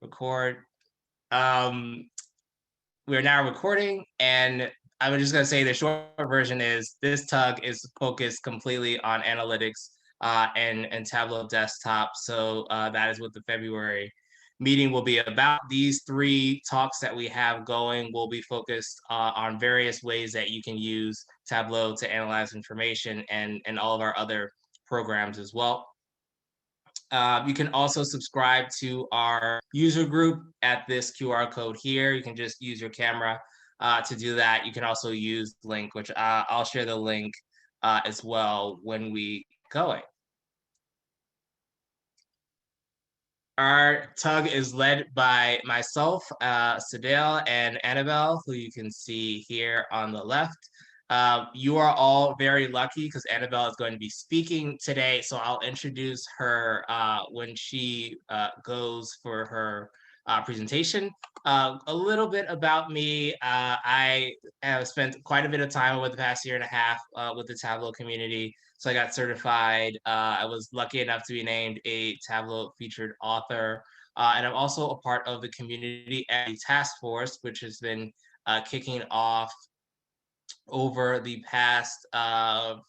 record. We're now recording, and I'm just going to say the short version is this tug is focused completely on analytics and Tableau desktop. So that is what the February meeting will be about. These three talks that we have going will be focused on various ways that you can use Tableau to analyze information and all of our other programs as well. You can also subscribe to our user group at this QR code here. You can just use your camera to do that. You can also use the link, which I'll share the link as well when we get going. Our tug is led by myself, Sedale, and Annabelle, who you can see here on the left. You are all very lucky because Annabelle is going to be speaking today. So I'll introduce her when she goes for her presentation. A little bit about me. I have spent quite a bit of time over the past year and a half with the Tableau community. So I got certified. I was lucky enough to be named a Tableau featured author. And I'm also a part of the community task force, which has been kicking off over the past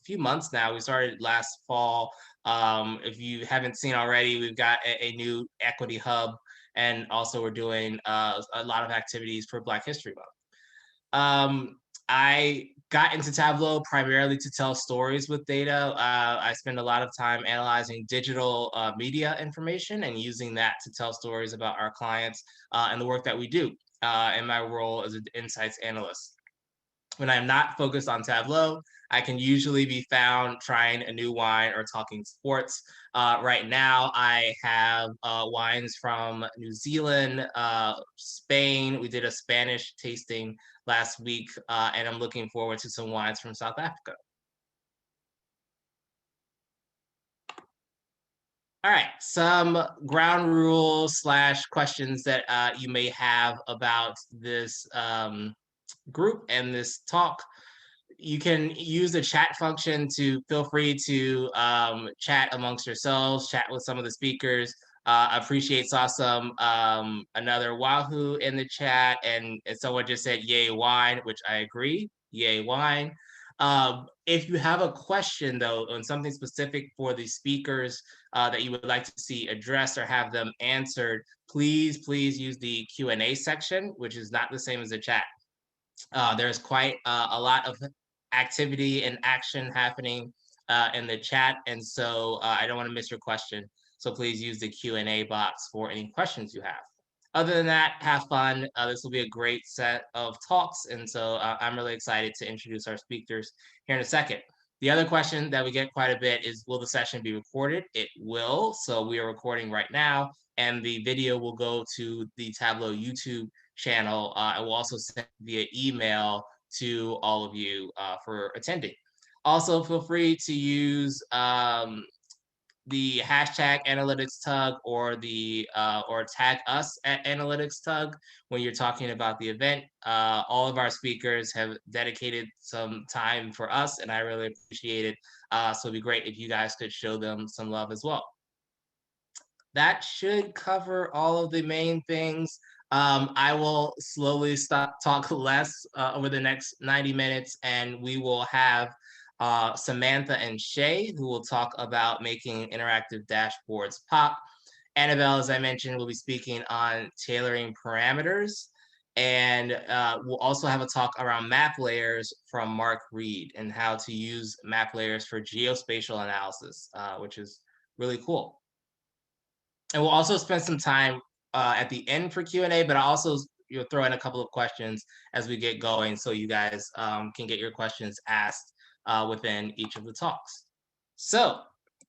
few months now. We started last fall. If you haven't seen already, we've got a new equity hub, and also we're doing a lot of activities for Black History Month. I got into Tableau primarily to tell stories with data. I spend a lot of time analyzing digital media information and using that to tell stories about our clients and the work that we do in my role as an insights analyst. When I'm not focused on Tableau, I can usually be found trying a new wine or talking sports. Right now, I have wines from New Zealand, Spain. We did a Spanish tasting last week, and I'm looking forward to some wines from South Africa. All right, some ground rules / questions that you may have about this group and this talk. You can use the chat function to feel free to chat amongst yourselves, chat with some of the speakers. Appreciate, saw some another Wahoo in the chat, and someone just said yay wine, which I agree, yay wine. If you have a question though on something specific for the speakers that you would like to see addressed or have them answered, please use the Q&A section, which is not the same as the chat. There's quite a lot of activity and action happening in the chat, and so I don't want to miss your question. So please use the Q&A box for any questions you have. Other than that, have fun. This will be a great set of talks, and so I'm really excited to introduce our speakers here in a second. The other question that we get quite a bit is, will the session be recorded? It will. So we are recording right now, and the video will go to the Tableau YouTube channel. I will also send via email to all of you for attending. Also, feel free to use the hashtag analytics tug or the or tag us at analytics tug when you're talking about the event. All of our speakers have dedicated some time for us, and I really appreciate it. So it'd be great if you guys could show them some love as well. That should cover all of the main things. I will slowly talk less over the next 90 minutes, and we will have Samantha and Shay, who will talk about making interactive dashboards pop. Annabelle, as I mentioned, will be speaking on tailoring parameters. And we'll also have a talk around map layers from Marc Reid and how to use map layers for geospatial analysis, which is really cool. And we'll also spend some time at the end for Q&A, but I also you'll throw in a couple of questions as we get going so you guys can get your questions asked within each of the talks. So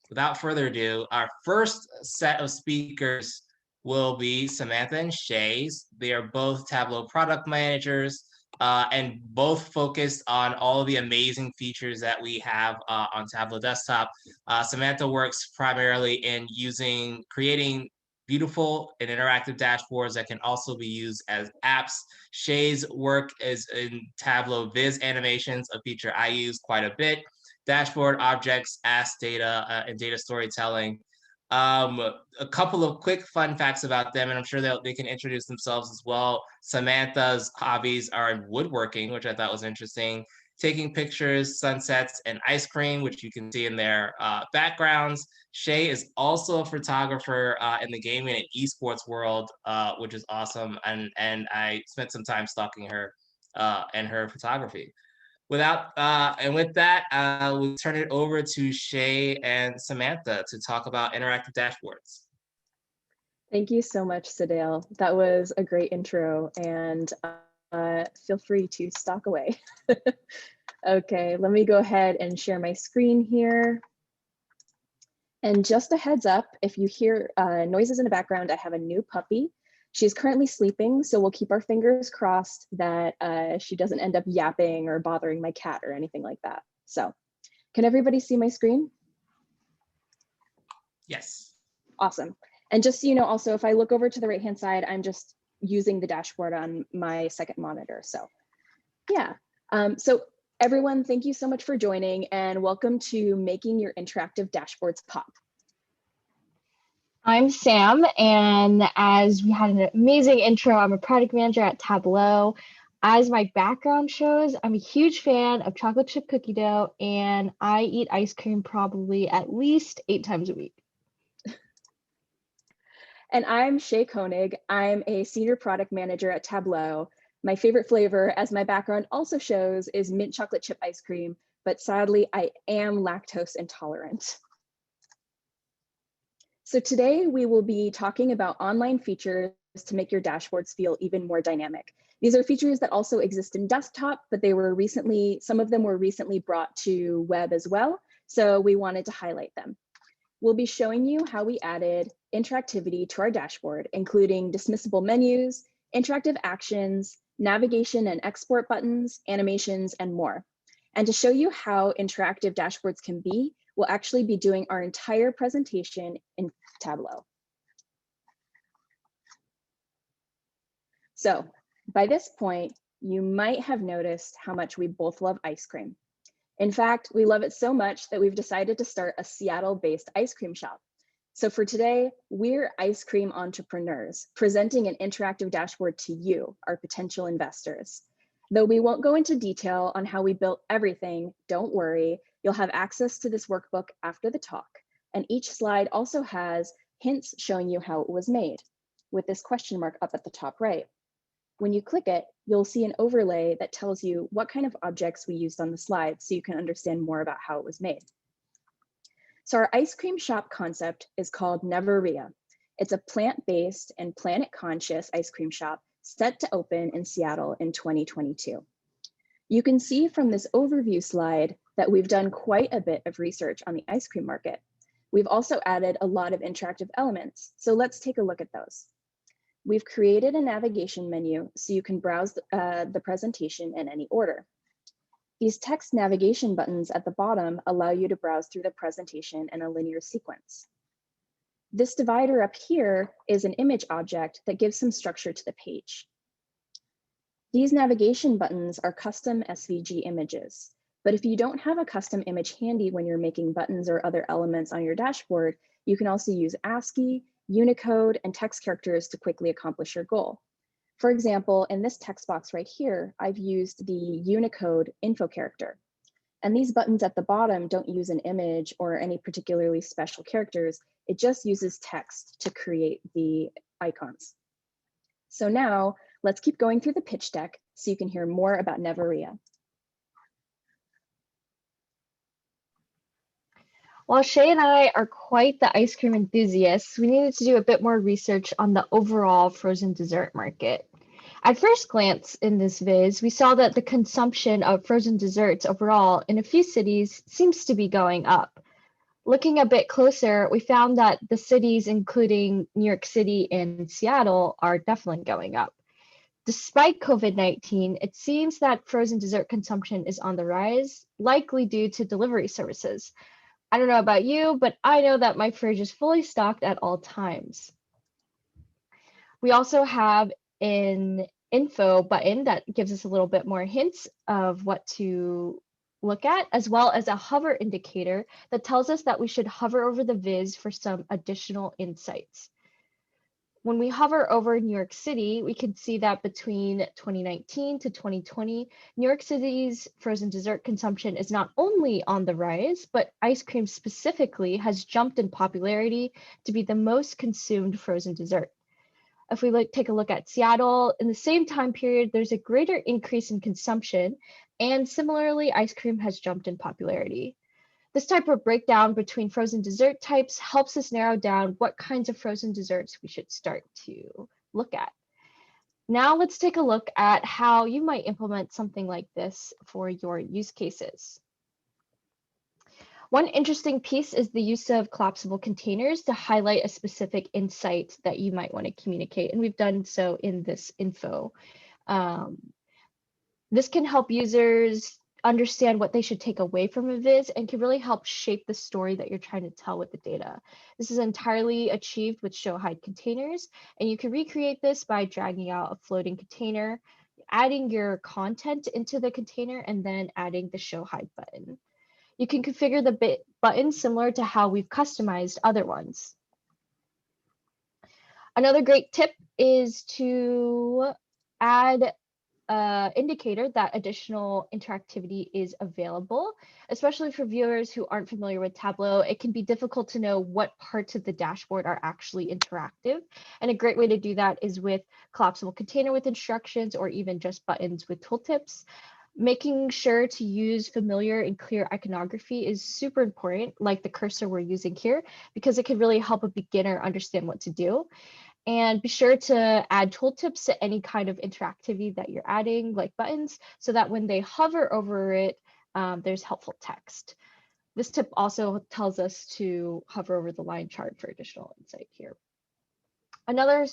without further ado, our first set of speakers will be Samantha and Shay. They are both Tableau product managers and both focused on all of the amazing features that we have on Tableau desktop. Samantha works primarily in creating beautiful and interactive dashboards that can also be used as apps. Shay's work is in Tableau Viz animations, a feature I use quite a bit. Dashboard objects, ask data, and data storytelling. A couple of quick fun facts about them, and I'm sure they can introduce themselves as well. Samantha's hobbies are in woodworking, which I thought was interesting, taking pictures, sunsets, and ice cream, which you can see in their backgrounds. Shay is also a photographer in the gaming and esports world, which is awesome. And I spent some time stalking her and her photography. With that, we'll turn it over to Shay and Samantha to talk about interactive dashboards. Thank you so much, Sedale. That was a great intro, and feel free to stalk away. Okay, let me go ahead and share my screen here. And just a heads up, if you hear noises in the background, I have a new puppy. She's currently sleeping, so we'll keep our fingers crossed that she doesn't end up yapping or bothering my cat or anything like that. So, can everybody see my screen? Yes. Awesome. And just so you know, also, if I look over to the right-hand side, I'm just using the dashboard on my second monitor. So, yeah. So everyone, thank you so much for joining, and welcome to Making Your Interactive Dashboards Pop. I'm Sam, and as we had an amazing intro, I'm a product manager at Tableau. As my background shows, I'm a huge fan of chocolate chip cookie dough, and I eat ice cream probably at least 8 times a week. And I'm Shay Koenig. I'm a senior product manager at Tableau. My favorite flavor, as my background also shows, is mint chocolate chip ice cream, but sadly, I am lactose intolerant. So today we will be talking about online features to make your dashboards feel even more dynamic. These are features that also exist in desktop, but some of them were recently brought to web as well. So we wanted to highlight them. We'll be showing you how we added interactivity to our dashboard, including dismissible menus, interactive actions, navigation and export buttons, animations, and more. And to show you how interactive dashboards can be, we'll actually be doing our entire presentation in Tableau. So by this point, you might have noticed how much we both love ice cream. In fact, we love it so much that we've decided to start a Seattle-based ice cream shop. So for today, we're ice cream entrepreneurs, presenting an interactive dashboard to you, our potential investors. Though we won't go into detail on how we built everything, don't worry, you'll have access to this workbook after the talk. And each slide also has hints showing you how it was made, with this question mark up at the top right. When you click it, you'll see an overlay that tells you what kind of objects we used on the slide so you can understand more about how it was made. So our ice cream shop concept is called Neveria. It's a plant-based and planet-conscious ice cream shop set to open in Seattle in 2022. You can see from this overview slide that we've done quite a bit of research on the ice cream market. We've also added a lot of interactive elements, so let's take a look at those. We've created a navigation menu so you can browse the presentation in any order. These text navigation buttons at the bottom allow you to browse through the presentation in a linear sequence. This divider up here is an image object that gives some structure to the page. These navigation buttons are custom SVG images, but if you don't have a custom image handy when you're making buttons or other elements on your dashboard, you can also use ASCII, Unicode, and text characters to quickly accomplish your goal. For example, in this text box right here, I've used the Unicode info character. And these buttons at the bottom don't use an image or any particularly special characters. It just uses text to create the icons. So now let's keep going through the pitch deck so you can hear more about Neveria. While Shay and I are quite the ice cream enthusiasts, we needed to do a bit more research on the overall frozen dessert market. At first glance in this viz, we saw that the consumption of frozen desserts overall in a few cities seems to be going up. Looking a bit closer, we found that the cities including New York City and Seattle are definitely going up. Despite COVID-19, it seems that frozen dessert consumption is on the rise, likely due to delivery services. I don't know about you, but I know that my fridge is fully stocked at all times. We also have an info button that gives us a little bit more hints of what to look at, as well as a hover indicator that tells us that we should hover over the viz for some additional insights. When we hover over New York City, we can see that between 2019 to 2020, New York City's frozen dessert consumption is not only on the rise, but ice cream specifically has jumped in popularity to be the most consumed frozen dessert. If we take a look at Seattle, in the same time period, there's a greater increase in consumption, and similarly, ice cream has jumped in popularity. This type of breakdown between frozen dessert types helps us narrow down what kinds of frozen desserts we should start to look at. Now let's take a look at how you might implement something like this for your use cases. One interesting piece is the use of collapsible containers to highlight a specific insight that you might want to communicate, and we've done so in this info. This can help users understand what they should take away from a viz and can really help shape the story that you're trying to tell with the data. This is entirely achieved with show hide containers, and you can recreate this by dragging out a floating container, adding your content into the container, and then adding the show hide button. You can configure the button similar to how we've customized other ones. Another great tip is to add indicator that additional interactivity is available, especially for viewers who aren't familiar with Tableau. It can be difficult to know what parts of the dashboard are actually interactive. And a great way to do that is with collapsible container with instructions or even just buttons with tooltips. Making sure to use familiar and clear iconography is super important, like the cursor we're using here, because it can really help a beginner understand what to do. And be sure to add tooltips to any kind of interactivity that you're adding, like buttons, so that when they hover over it, there's helpful text. This tip also tells us to hover over the line chart for additional insight here. Another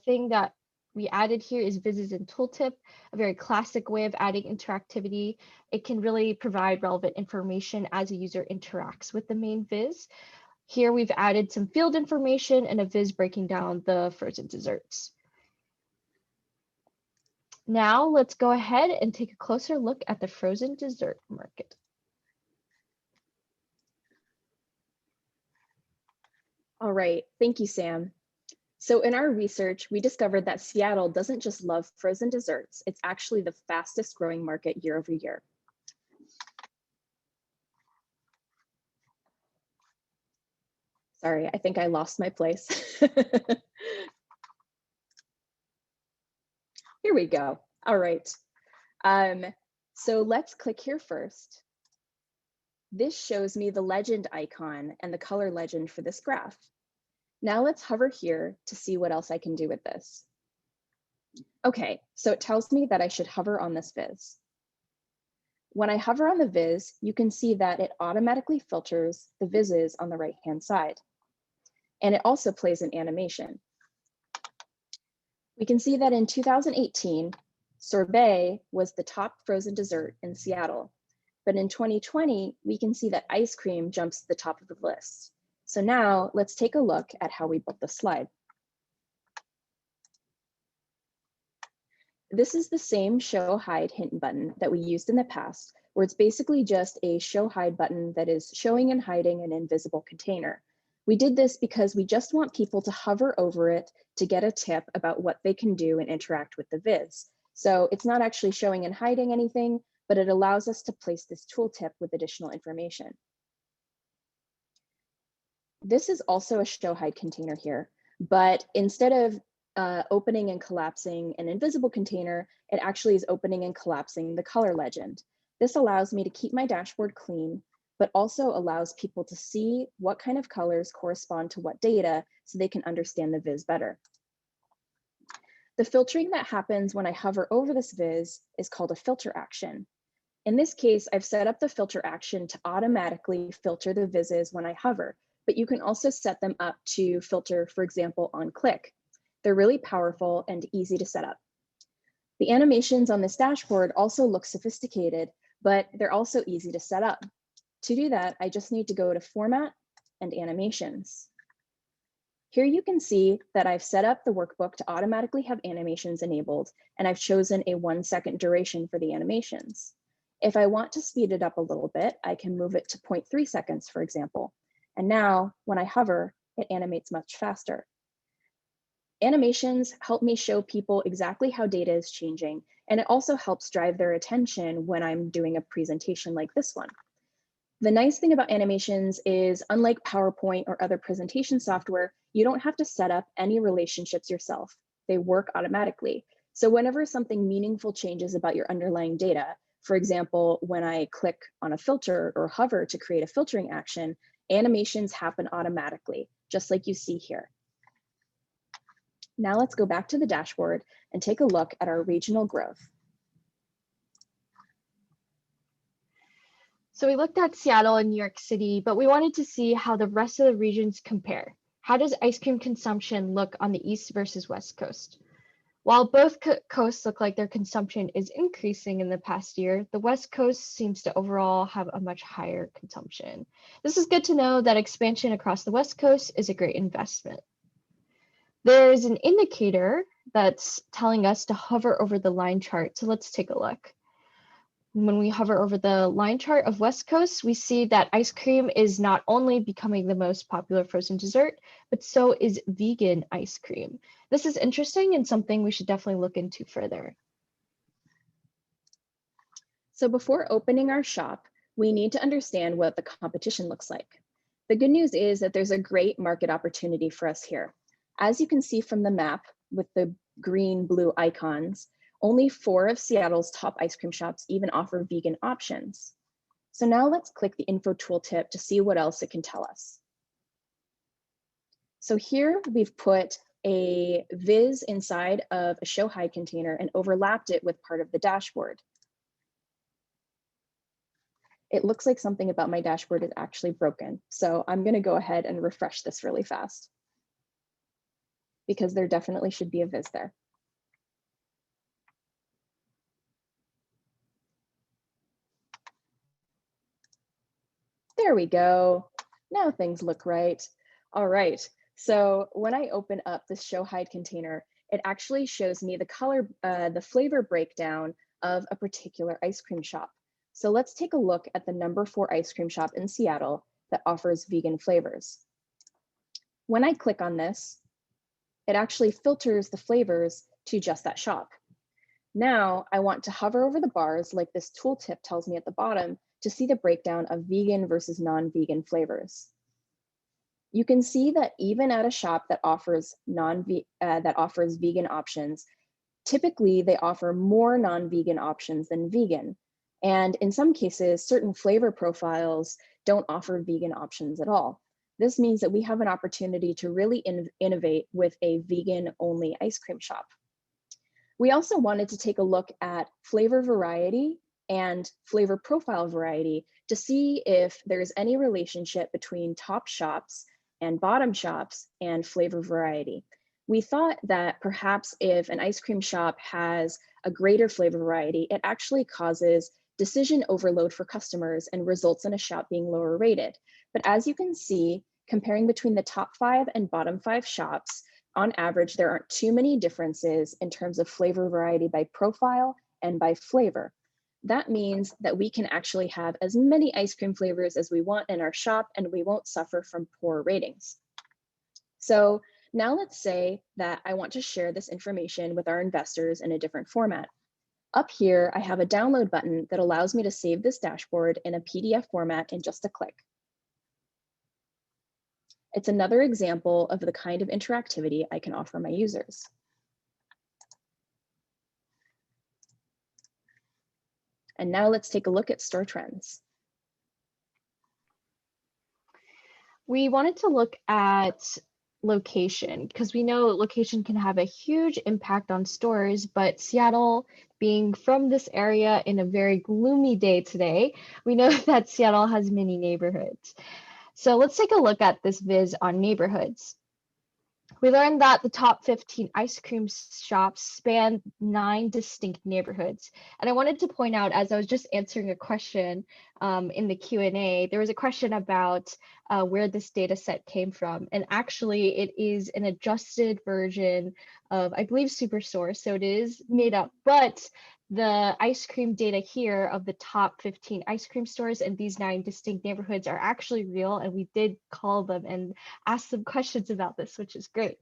thing that we added here is Viz's in Tooltip, a very classic way of adding interactivity. It can really provide relevant information as a user interacts with the main viz. Here we've added some field information and a viz breaking down the frozen desserts. Now let's go ahead and take a closer look at the frozen dessert market. All right, thank you, Sam. So in our research, we discovered that Seattle doesn't just love frozen desserts, it's actually the fastest growing market year over year. Sorry, I think I lost my place. Here we go. All right. So let's click here first. This shows me the legend icon and the color legend for this graph. Now let's hover here to see what else I can do with this. Okay, so it tells me that I should hover on this viz. When I hover on the viz, you can see that it automatically filters the vizes on the right-hand side. And it also plays an animation. We can see that in 2018, sorbet was the top frozen dessert in Seattle. But in 2020, we can see that ice cream jumps to the top of the list. So now let's take a look at how we built the slide. This is the same show hide hint button that we used in the past, where it's basically just a show hide button that is showing and hiding an invisible container. We did this because we just want people to hover over it to get a tip about what they can do and interact with the viz. So it's not actually showing and hiding anything, but it allows us to place this tooltip with additional information. This is also a show hide container here, but instead of opening and collapsing an invisible container, it actually is opening and collapsing the color legend. This allows me to keep my dashboard clean, but also allows people to see what kind of colors correspond to what data so they can understand the viz better. The filtering that happens when I hover over this viz is called a filter action. In this case, I've set up the filter action to automatically filter the vizes when I hover, but you can also set them up to filter, for example, on click. They're really powerful and easy to set up. The animations on this dashboard also look sophisticated, but they're also easy to set up. To do that, I just need to go to Format and Animations. Here you can see that I've set up the workbook to automatically have animations enabled, and I've chosen a 1 second duration for the animations. If I want to speed it up a little bit, I can move it to 0.3 seconds, for example. And now when I hover, it animates much faster. Animations help me show people exactly how data is changing, and it also helps drive their attention when I'm doing a presentation like this one. The nice thing about animations is, unlike PowerPoint or other presentation software, you don't have to set up any relationships yourself. They work automatically. So whenever something meaningful changes about your underlying data, for example, when I click on a filter or hover to create a filtering action, animations happen automatically, just like you see here. Now let's go back to the dashboard and take a look at our regional growth. So we looked at Seattle and New York City, but we wanted to see how the rest of the regions compare. How does ice cream consumption look on the East versus West Coast? While both coasts look like their consumption is increasing in the past year, the West Coast seems to overall have a much higher consumption. This is good to know that expansion across the West Coast is a great investment. There's an indicator that's telling us to hover over the line chart, so let's take a look. When we hover over the line chart of West Coast, we see that ice cream is not only becoming the most popular frozen dessert, but so is vegan ice cream. This is interesting and something we should definitely look into further. So before opening our shop, we need to understand what the competition looks like. The good news is that there's a great market opportunity for us here. As you can see from the map with the green-blue icons, only 4 of Seattle's top ice cream shops even offer vegan options. So now let's click the info tooltip to see what else it can tell us. So here we've put a viz inside of a show hide container and overlapped it with part of the dashboard. It looks like something about my dashboard is actually broken. So I'm going to go ahead and refresh this really fast, because there definitely should be a viz there. There we go. Now things look right. All right. So when I open up this show hide container, it actually shows me the color, the flavor breakdown of a particular ice cream shop. So let's take a look at the number 4 ice cream shop in Seattle that offers vegan flavors. When I click on this, it actually filters the flavors to just that shop. Now I want to hover over the bars like this tooltip tells me at the bottom to see the breakdown of vegan versus non-vegan flavors. You can see that even at a shop that offers vegan options, typically they offer more non-vegan options than vegan. And in some cases, certain flavor profiles don't offer vegan options at all. This means that we have an opportunity to really innovate with a vegan-only ice cream shop. We also wanted to take a look at flavor variety and flavor profile variety to see if there's any relationship between top shops and bottom shops and flavor variety. We thought that perhaps if an ice cream shop has a greater flavor variety, it actually causes decision overload for customers and results in a shop being lower rated. But as you can see, comparing between the top 5 and bottom 5 shops, on average, there aren't too many differences in terms of flavor variety by profile and by flavor. That means that we can actually have as many ice cream flavors as we want in our shop, and we won't suffer from poor ratings. So now let's say that I want to share this information with our investors in a different format. Up here, I have a download button that allows me to save this dashboard in a PDF format in just a click. It's another example of the kind of interactivity I can offer my users. And now let's take a look at store trends. We wanted to look at location because we know location can have a huge impact on stores, but Seattle, being from this area in a very gloomy day today, we know that Seattle has many neighborhoods. So let's take a look at this viz on neighborhoods. We learned that the top 15 ice cream shops span 9 distinct neighborhoods. And I wanted to point out, as I was just answering a question in the Q&A, there was a question about where this data set came from. And actually, it is an adjusted version of, I believe, Superstore. So it is made up, but the ice cream data here of the top 15 ice cream stores in these 9 distinct neighborhoods are actually real. And we did call them and ask them questions about this, which is great.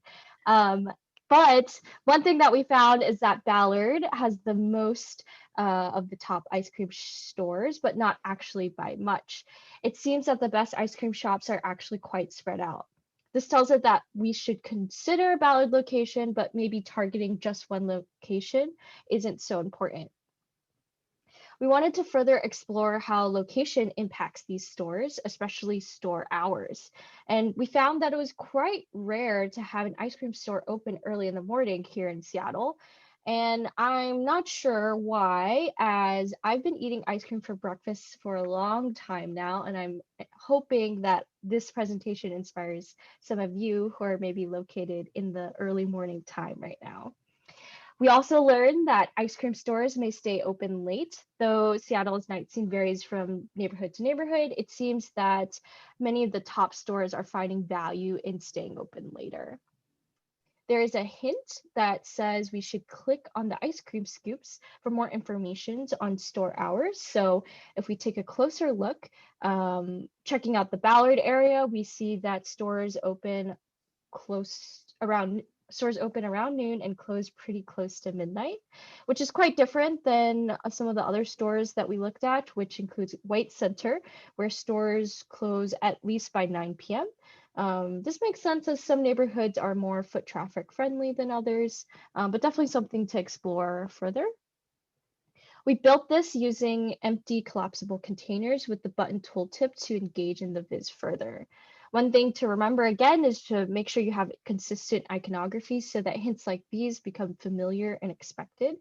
But one thing that we found is that Ballard has the most of the top ice cream stores, but not actually by much. It seems that the best ice cream shops are actually quite spread out. This tells us that we should consider Ballard location, but maybe targeting just one location isn't so important. We wanted to further explore how location impacts these stores, especially store hours. And we found that it was quite rare to have an ice cream store open early in the morning here in Seattle. And I'm not sure why, as I've been eating ice cream for breakfast for a long time now, and I'm hoping that this presentation inspires some of you who are maybe located in the early morning time right now. We also learned that ice cream stores may stay open late. Though Seattle's night scene varies from neighborhood to neighborhood, it seems that many of the top stores are finding value in staying open later. There is a hint that says we should click on the ice cream scoops for more information on store hours. So if we take a closer look, checking out the Ballard area, we see that stores open around noon and close pretty close to midnight, which is quite different than some of the other stores that we looked at, which includes White Center, where stores close at least by 9 p.m. This makes sense as some neighborhoods are more foot traffic friendly than others, but definitely something to explore further. We built this using empty collapsible containers with the button tooltip to engage in the viz further. One thing to remember again is to make sure you have consistent iconography so that hints like these become familiar and expected.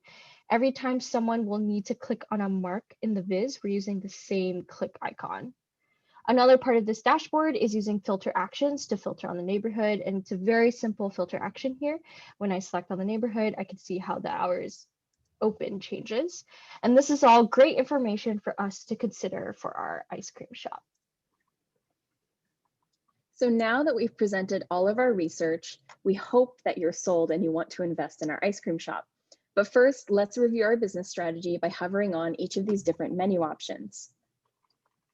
Every time someone will need to click on a mark in the viz, we're using the same click icon. Another part of this dashboard is using filter actions to filter on the neighborhood, and it's a very simple filter action here. When I select on the neighborhood, I can see how the hours open changes. And this is all great information for us to consider for our ice cream shop. So now that we've presented all of our research, we hope that you're sold and you want to invest in our ice cream shop. But first, let's review our business strategy by hovering on each of these different menu options.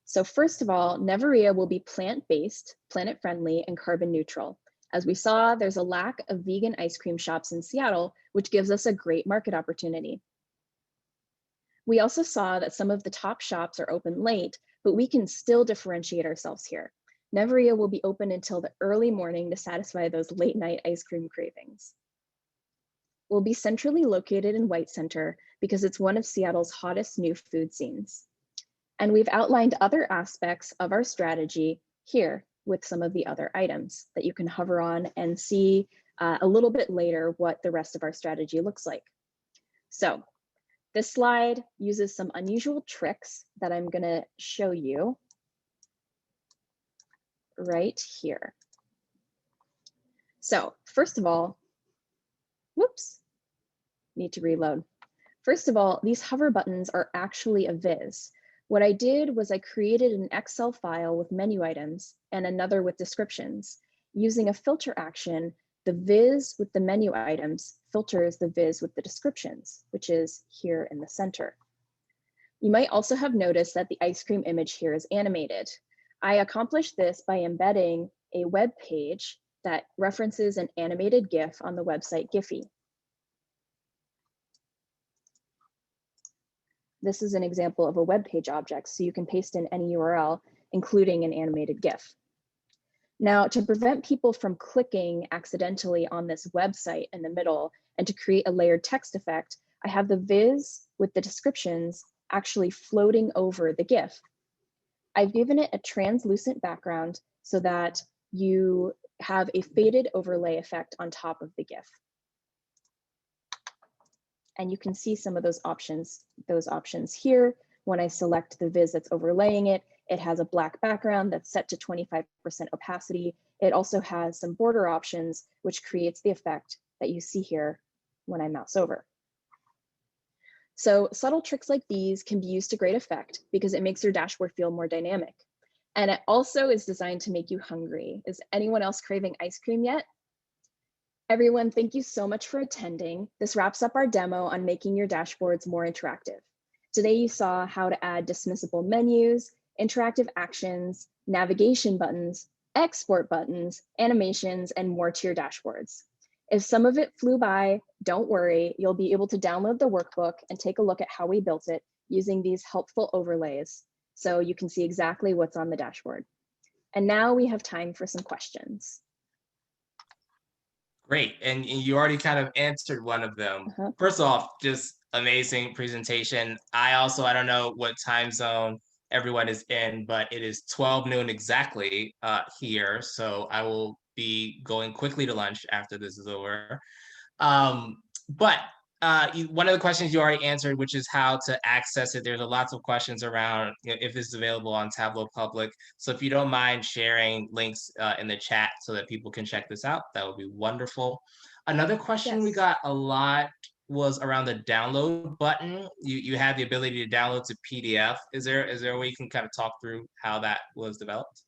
So first of all, Neveria will be plant-based, planet-friendly, and carbon neutral. As we saw, there's a lack of vegan ice cream shops in Seattle, which gives us a great market opportunity. We also saw that some of the top shops are open late, but we can still differentiate ourselves here. Neveria will be open until the early morning to satisfy those late night ice cream cravings. We'll be centrally located in White Center because it's one of Seattle's hottest new food scenes. And we've outlined other aspects of our strategy here with some of the other items that you can hover on and see a little bit later what the rest of our strategy looks like. So this slide uses some unusual tricks that I'm gonna show you right here. So first of all, whoops, need to reload. First of all, these hover buttons are actually a viz. What I did was I created an Excel file with menu items and another with descriptions. Using a filter action, the viz with the menu items filters the viz with the descriptions, which is here in the center. You might also have noticed that the ice cream image here is animated. I accomplished this by embedding a web page that references an animated GIF on the website Giphy. This is an example of a web page object, so you can paste in any URL, including an animated GIF. Now, to prevent people from clicking accidentally on this website in the middle and to create a layered text effect, I have the viz with the descriptions actually floating over the GIF. I've given it a translucent background so that you have a faded overlay effect on top of the GIF. And you can see some of those options here. When I select the viz that's overlaying it, it has a black background that's set to 25% opacity. It also has some border options, which creates the effect that you see here when I mouse over. So subtle tricks like these can be used to great effect because it makes your dashboard feel more dynamic. And it also is designed to make you hungry. Is anyone else craving ice cream yet? Everyone, thank you so much for attending. This wraps up our demo on making your dashboards more interactive. Today you saw how to add dismissible menus, interactive actions, navigation buttons, export buttons, animations, and more to your dashboards. If some of it flew by, don't worry, you'll be able to download the workbook and take a look at how we built it using these helpful overlays so you can see exactly what's on the dashboard. And now we have time for some questions. Great, and you already kind of answered one of them. First off, just amazing presentation. I don't know what time zone everyone is in, but it is 12 noon exactly here, so I will be going quickly to lunch after this is over. But one of the questions you already answered, which is how to access it. There's lots of questions around if this is available on Tableau Public. So if you don't mind sharing links in the chat so that people can check this out, that would be wonderful. Another question we got a lot was around the download button. You had the ability to download to PDF. Is there a way you can kind of talk through how that was developed?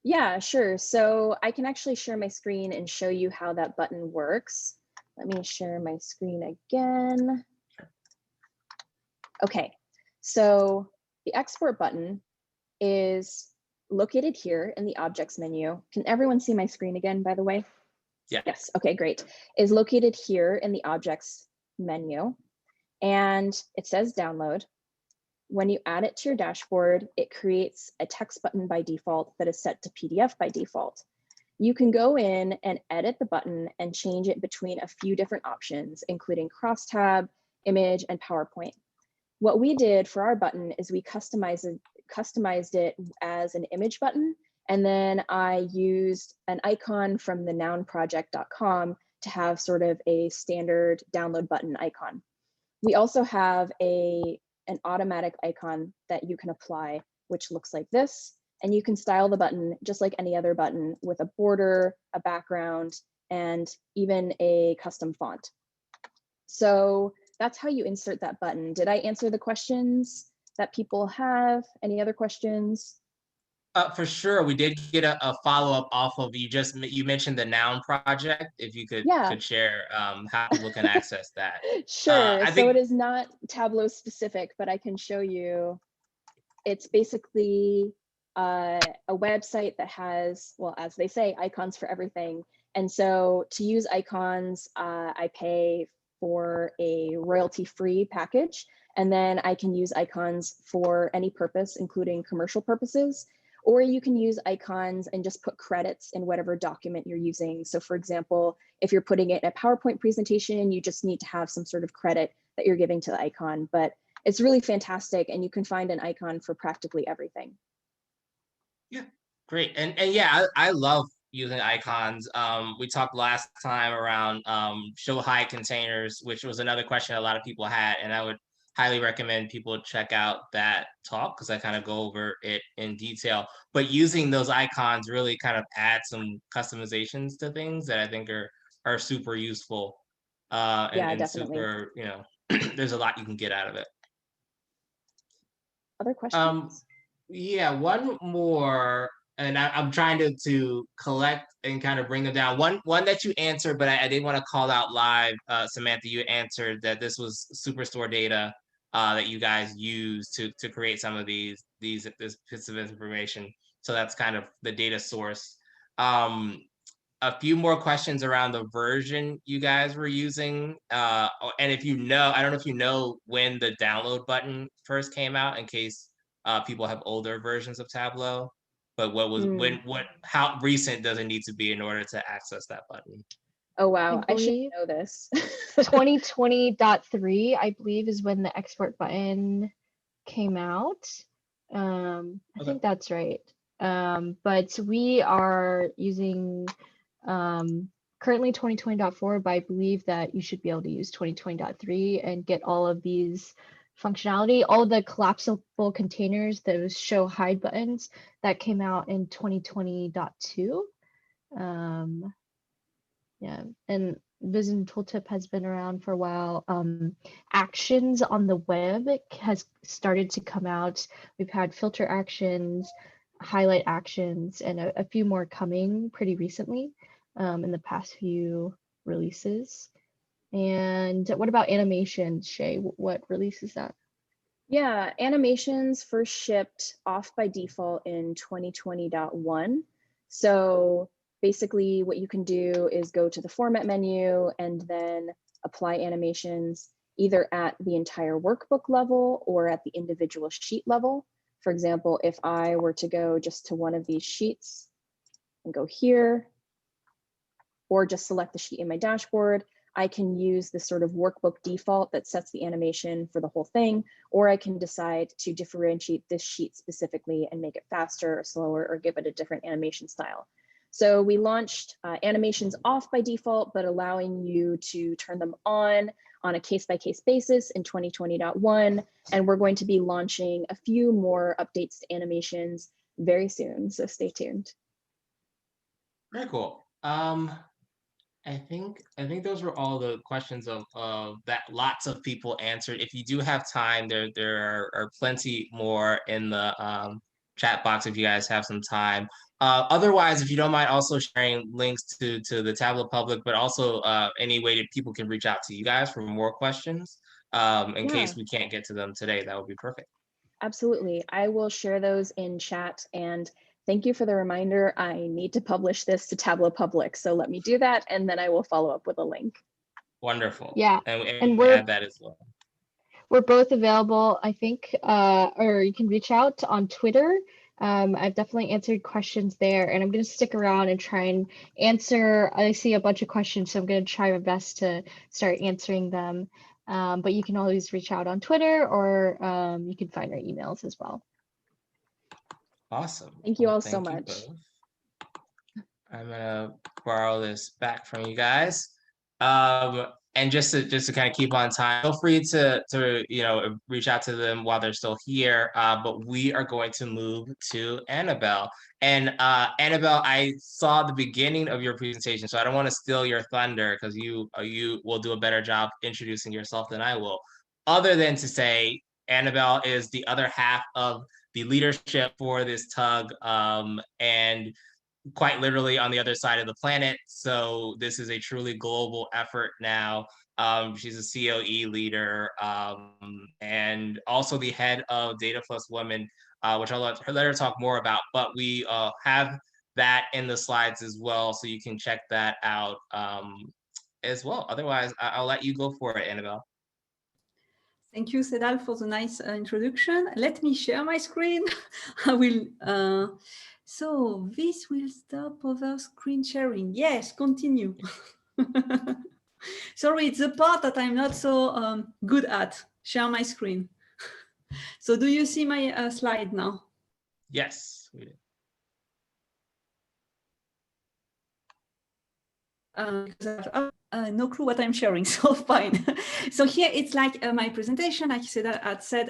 Yeah, sure. So I can actually share my screen and show you how that button works. Let me share my screen again. Okay, so the export button is located here in the objects menu. Can everyone see my screen again, by the way? Yeah. Yes, okay, great. Is located here in the objects menu, and it says download. When you add it to your dashboard, it creates a text button by default that is set to PDF by default. You can go in and edit the button and change it between a few different options, including crosstab, image, and PowerPoint. What we did for our button is we customized it as an image button, and then I used an icon from the nounproject.com to have sort of a standard download button icon. We also have an automatic icon that you can apply, which looks like this. And you can style the button just like any other button with a border, a background, and even a custom font. So that's how you insert that button. Did I answer the questions that people have? Any other questions? For sure, we did get a follow-up off of you mentioned the Noun project. If you could share how people can access that. Sure. So it is not Tableau specific, but I can show you. It's basically a website that has, well, as they say, icons for everything. And so to use icons, I pay for a royalty-free package, and then I can use icons for any purpose, including commercial purposes. Or you can use icons and just put credits in whatever document you're using. So for example, if you're putting it in a PowerPoint presentation, you just need to have some sort of credit that you're giving to the icon. But it's really fantastic, and you can find an icon for practically everything. Yeah, great. And yeah, I love using icons. We talked last time around show hide containers, which was another question a lot of people had, and I would highly recommend people check out that talk because I kind of go over it in detail. But using those icons really kind of add some customizations to things that I think are super useful. And definitely. super, there's a lot you can get out of it. Other questions? Yeah, one more, and I'm trying to collect and kind of bring them down. One that you answered, but I didn't want to call out live. Samantha, you answered that this was Superstore data that you guys use to create some of this piece of information. So that's kind of the data source. A few more questions around the version you guys were using, and if you know, I don't know if you know when the download button first came out, in case people have older versions of Tableau. But how recent does it need to be in order to access that button? Oh wow, I should know this. 2020.3, I believe, is when the export button came out. I think that's right. But we are using currently 2020.4, but I believe that you should be able to use 2020.3 and get all of these functionality, all the collapsible containers, those show hide buttons that came out in 2020.2. Yeah, and Vision Tooltip has been around for a while. Actions on the web has started to come out. We've had filter actions, highlight actions, and a few more coming pretty recently in the past few releases. And what about animations, Shay? What release is that? Yeah, animations first shipped off by default in 2020.1. So basically what you can do is go to the format menu and then apply animations either at the entire workbook level or at the individual sheet level. For example, if I were to go just to one of these sheets and go here, or just select the sheet in my dashboard, I can use the sort of workbook default that sets the animation for the whole thing, or I can decide to differentiate this sheet specifically and make it faster or slower or give it a different animation style. So we launched animations off by default, but allowing you to turn them on a case-by-case basis in 2020.1. And we're going to be launching a few more updates to animations very soon, so stay tuned. Very cool. I think those were all the questions of that lots of people answered. If you do have time, there are plenty more in the chat box if you guys have some time. Otherwise, if you don't mind also sharing links to the Tableau public, but also any way that people can reach out to you guys for more questions in case we can't get to them today, that would be perfect. Absolutely. I will share those in chat, and thank you for the reminder. I need to publish this to Tableau public, so let me do that, and then I will follow up with a link. Wonderful. Yeah, and we'll add that as well. We're both available, I think, or you can reach out on Twitter. I've definitely answered questions there, and I'm going to stick around and try and answer. I see a bunch of questions, so I'm going to try my best to start answering them. But you can always reach out on Twitter, or you can find our emails as well. Awesome. Thank you all so much. I'm gonna borrow this back from you guys. And just to kind of keep on time, feel free to reach out to them while they're still here. But we are going to move to Annabelle. And Annabelle, I saw the beginning of your presentation, so I don't want to steal your thunder because you will do a better job introducing yourself than I will. Other than to say, Annabelle is the other half of the leadership for this tug, and quite literally on the other side of the planet. So this is a truly global effort now. She's a COE leader, and also the head of Data Plus Women, which I'll let her talk more about. But we have that in the slides as well, so you can check that out as well. Otherwise, I'll let you go for it, Annabelle. Thank you, Sedale, for the nice introduction. Let me share my screen. I will. So this will stop over screen sharing. Yes, continue. Sorry, it's the part that I'm not so good at. Share my screen. So do you see my slide now? Yes, we do. No clue what I'm sharing, so fine. So here it's like my presentation. Like I said,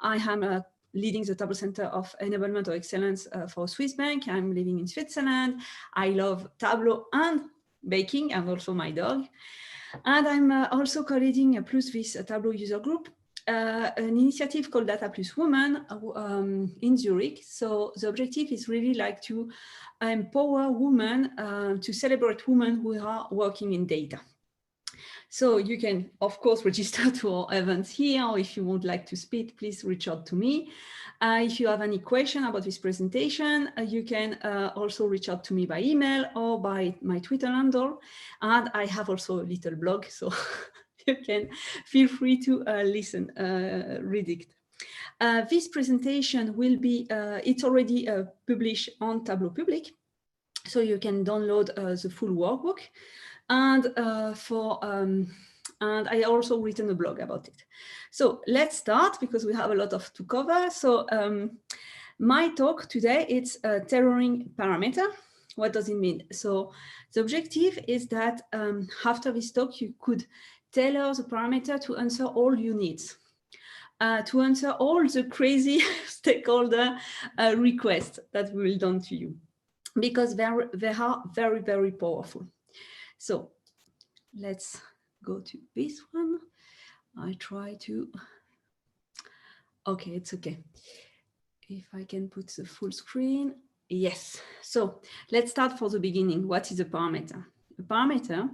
I am leading the Tableau Center of Enablement of Excellence for Swiss Bank. I'm living in Switzerland. I love Tableau and baking, and also my dog. And I'm also co-leading Plus this Tableau user group, an initiative called Data Plus Women in Zurich. So the objective is really like to empower women, to celebrate women who are working in data. So you can, of course, register to our events here, or if you would like to speak, please reach out to me. If you have any question about this presentation, you can also reach out to me by email or by my Twitter handle. And I have also a little blog, so you can feel free to listen, read it. This presentation will be, it's already published on Tableau Public, so you can download the full workbook. And and I also written a blog about it. So let's start because we have a lot to cover. So my talk today, it's a tailoring parameter. What does it mean? So the objective is that after this talk, you could tailor the parameter to answer all your needs, to answer all the crazy stakeholder requests that we will done to you, because they are very, very powerful. So let's go to this one. I try to, okay, it's okay. If I can put the full screen, yes. So let's start for the beginning. What is a parameter? A parameter,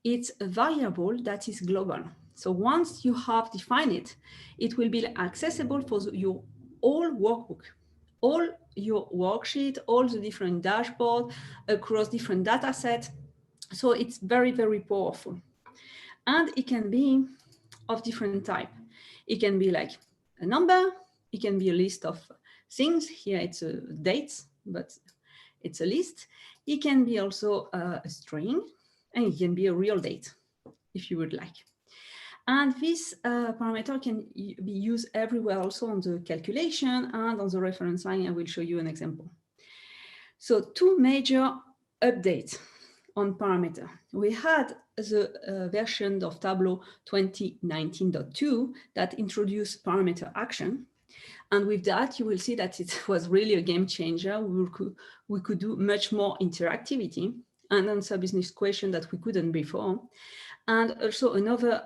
it's a variable that is global. So once you have defined it, it will be accessible for your whole workbook, all your worksheet, all the different dashboards across different data sets. So it's very, very powerful. And it can be of different type. It can be like a number, it can be a list of things. Here it's a dates, but it's a list. It can be also a string, and it can be a real date, if you would like. And this parameter can be used everywhere, also on the calculation and on the reference line. I will show you an example. So two major updates on parameter. We had the version of Tableau 2019.2 that introduced parameter action. And with that, you will see that it was really a game changer. We could do much more interactivity and answer business questions that we couldn't before. And also another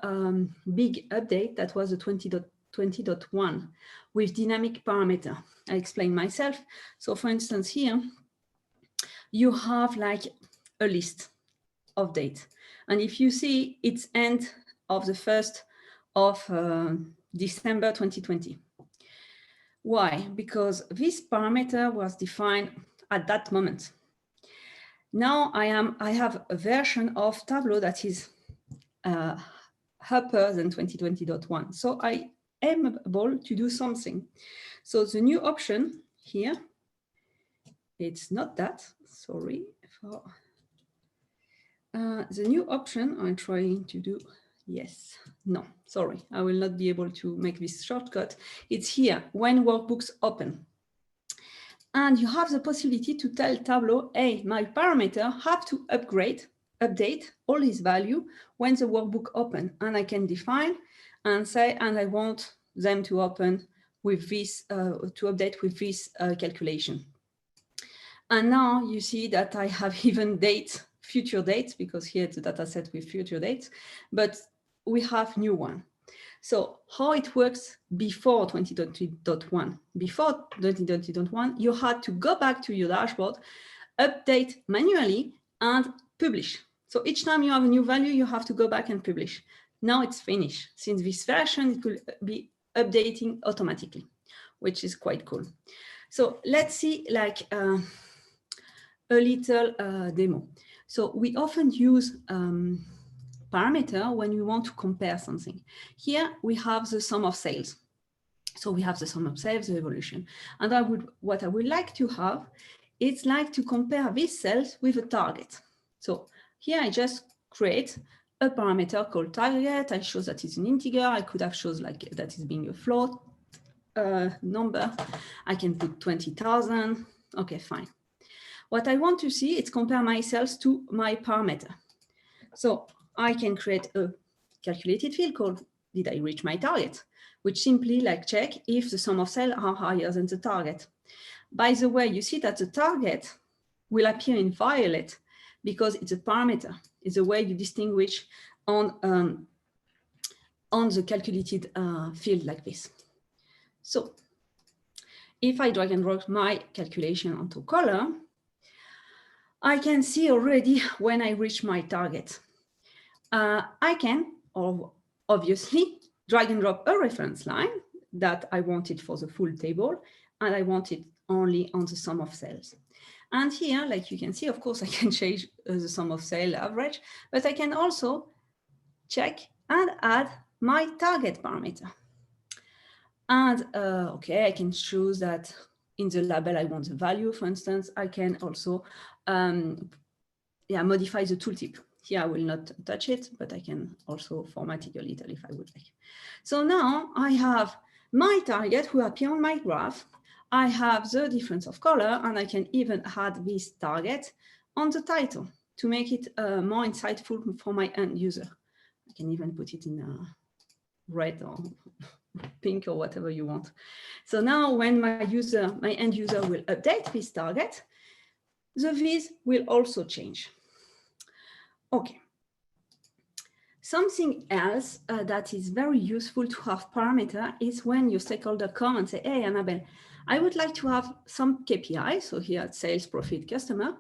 big update that was the 20.1 with dynamic parameter. I explain myself. So for instance, here, you have like a list of dates. And if you see it's end of the 1st of December 2020. Why? Because this parameter was defined at that moment. Now I have a version of Tableau that is upper than 2020.1. So I am able to do something. So the new option here, it's not that, sorry. The new option I'm trying to do, yes, no, sorry, I will not be able to make this shortcut. It's here, when workbooks open. And you have the possibility to tell Tableau, hey, my parameter have to update all this value when the workbook open. And I can define and say, and I want them to open with this, to update with this calculation. And now you see that I have even future dates, because here it's a data set with future dates, but we have new one. So how it works before 2020.1? Before 2020.1, you had to go back to your dashboard, update manually, and publish. So each time you have a new value, you have to go back and publish. Now it's finished. Since this version, it will be updating automatically, which is quite cool. So let's see like a little demo. So we often use parameter when we want to compare something. Here we have the sum of sales. So we have the sum of sales, the evolution. And what I would like to have, it's like to compare these cells with a target. So here I just create a parameter called target. I show that it's an integer. I could have shown like that is being a float number. I can put 20,000. Okay, fine. What I want to see is compare my cells to my parameter. So I can create a calculated field called did I reach my target, which simply like check if the sum of cells are higher than the target. By the way, you see that the target will appear in violet because it's a parameter. It's a way you distinguish on the calculated field like this. So if I drag and drop my calculation onto color, I can see already when I reach my target. I can, obviously, drag and drop a reference line that I wanted for the full table, and I want it only on the sum of cells. And here, like you can see, of course, I can change the sum of cell average, but I can also check and add my target parameter. And okay, I can choose that in the label I want the value, for instance. I can also modify the tooltip. Here I will not touch it, but I can also format it a little if I would like. So now I have my target who appear on my graph. I have the difference of color, and I can even add this target on the title to make it more insightful for my end user. I can even put it in red or pink or whatever you want. So now when my end user will update this target, the viz will also change. Okay. Something else that is very useful to have parameter is when your stakeholder come and say, hey, Annabelle, I would like to have some KPI, so here at sales, profit, customer,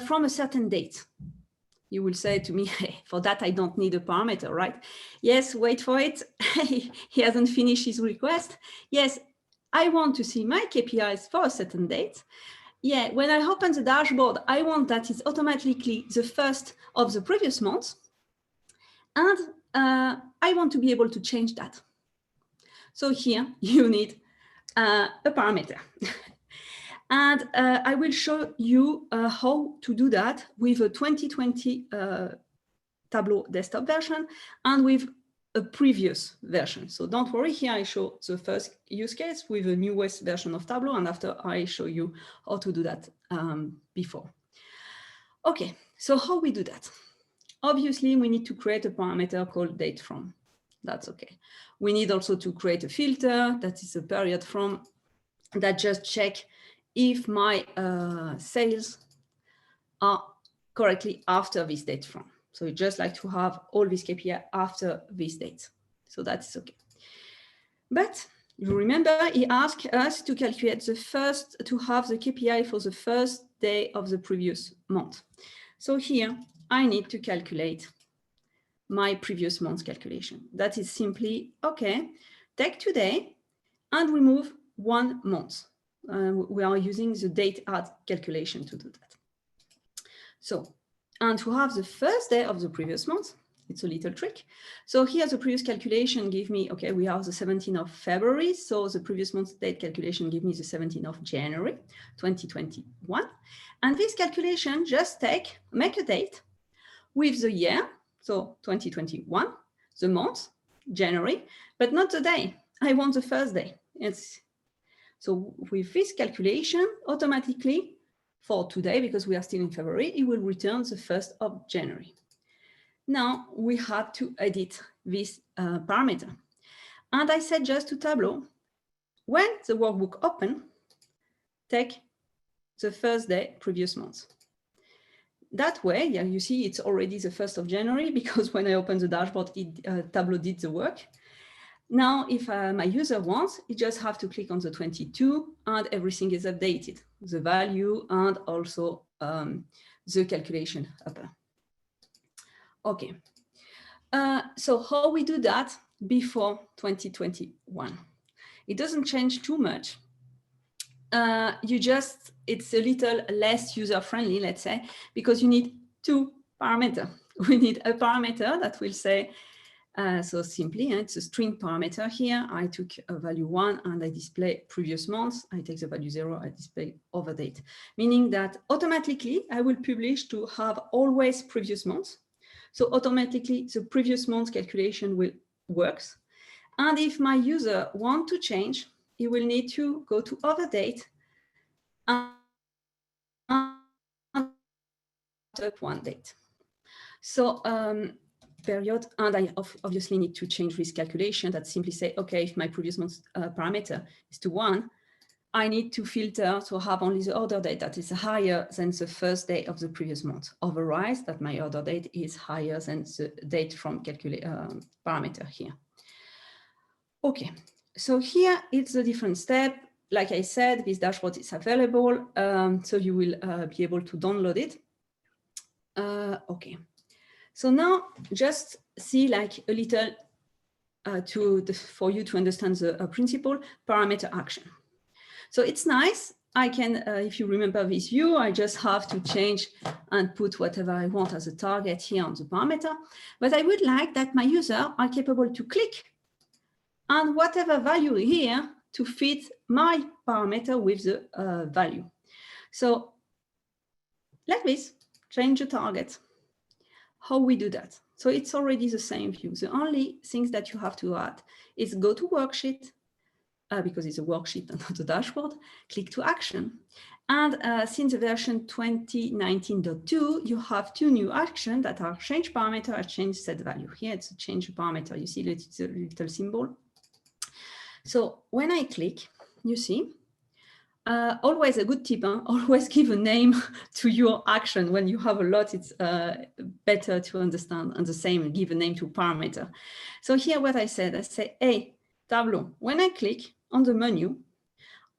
from a certain date. You will say to me, hey, for that, I don't need a parameter, right? Yes, wait for it. He hasn't finished his request. Yes, I want to see my KPIs for a certain date. Yeah, when I open the dashboard, I want that it's automatically the first of the previous month. And I want to be able to change that. So here you need a parameter. And I will show you how to do that with a 2020 Tableau desktop version and with a previous version. So don't worry, here I show the first use case with the newest version of Tableau, and after I show you how to do that before. Okay, so how we do that? Obviously, we need to create a parameter called date from. That's okay. We need also to create a filter that is a period from that just check if my sales are correctly after this date from. So you just like to have all this KPI after this date. So that's okay. But you remember, he asked us to calculate to have the KPI for the first day of the previous month. So here I need to calculate my previous month's calculation. That is simply, okay, take today and remove 1 month. We are using the date add calculation to do that. So, and to have the first day of the previous month, it's a little trick. So here the previous calculation give me, okay, we have the 17th of February. So the previous month's date calculation give me the 17th of January, 2021. And this calculation just make a date with the year, so 2021, the month, January, but not the day. I want the first day. So with this calculation, automatically for today, because we are still in February, it will return the 1st of January. Now we had to edit this parameter. And I said just to Tableau, when the workbook open, take the first day previous month. That way, yeah, you see it's already the 1st of January because when I open the dashboard, Tableau did the work. Now, if my user wants, you just have to click on the 22 and everything is updated, the value and also the calculation upper. Okay, so how we do that before 2021? It doesn't change too much. It's a little less user-friendly, let's say, because you need 2 parameters. We need a parameter that will say, so simply, it's a string parameter here. I took a value 1 and I display previous month. I take the value 0, I display over date, meaning that automatically I will publish to have always previous month. So automatically the previous month calculation will works. And if my user want to change, he will need to go to over date and up 1 date. So period, and I obviously need to change this calculation that simply say, okay, if my previous month's parameter is to 1, I need to filter to have only the order date that is higher than the first day of the previous month. Otherwise, that my order date is higher than the date from parameter here. Okay, so here it's a different step. Like I said, this dashboard is available, so you will be able to download it. Okay, so now just see like a little for you to understand the principle, parameter action. So it's nice. I can, if you remember this view, I just have to change and put whatever I want as a target here on the parameter. But I would like that my user are capable to click on whatever value here to fit my parameter with the value. So like this, change the target. How we do that? So it's already the same view. The only things that you have to add is go to worksheet, because it's a worksheet and not a dashboard, click to action. And since the version 2019.2, you have 2 new actions that are change parameter and change set value. Here it's a change parameter. You see it's a little symbol. So when I click, you see, always a good tip, huh? Always give a name to your action. When you have a lot, it's better to understand, and the same, give a name to parameter. So here what I say, hey, Tableau, when I click on the menu,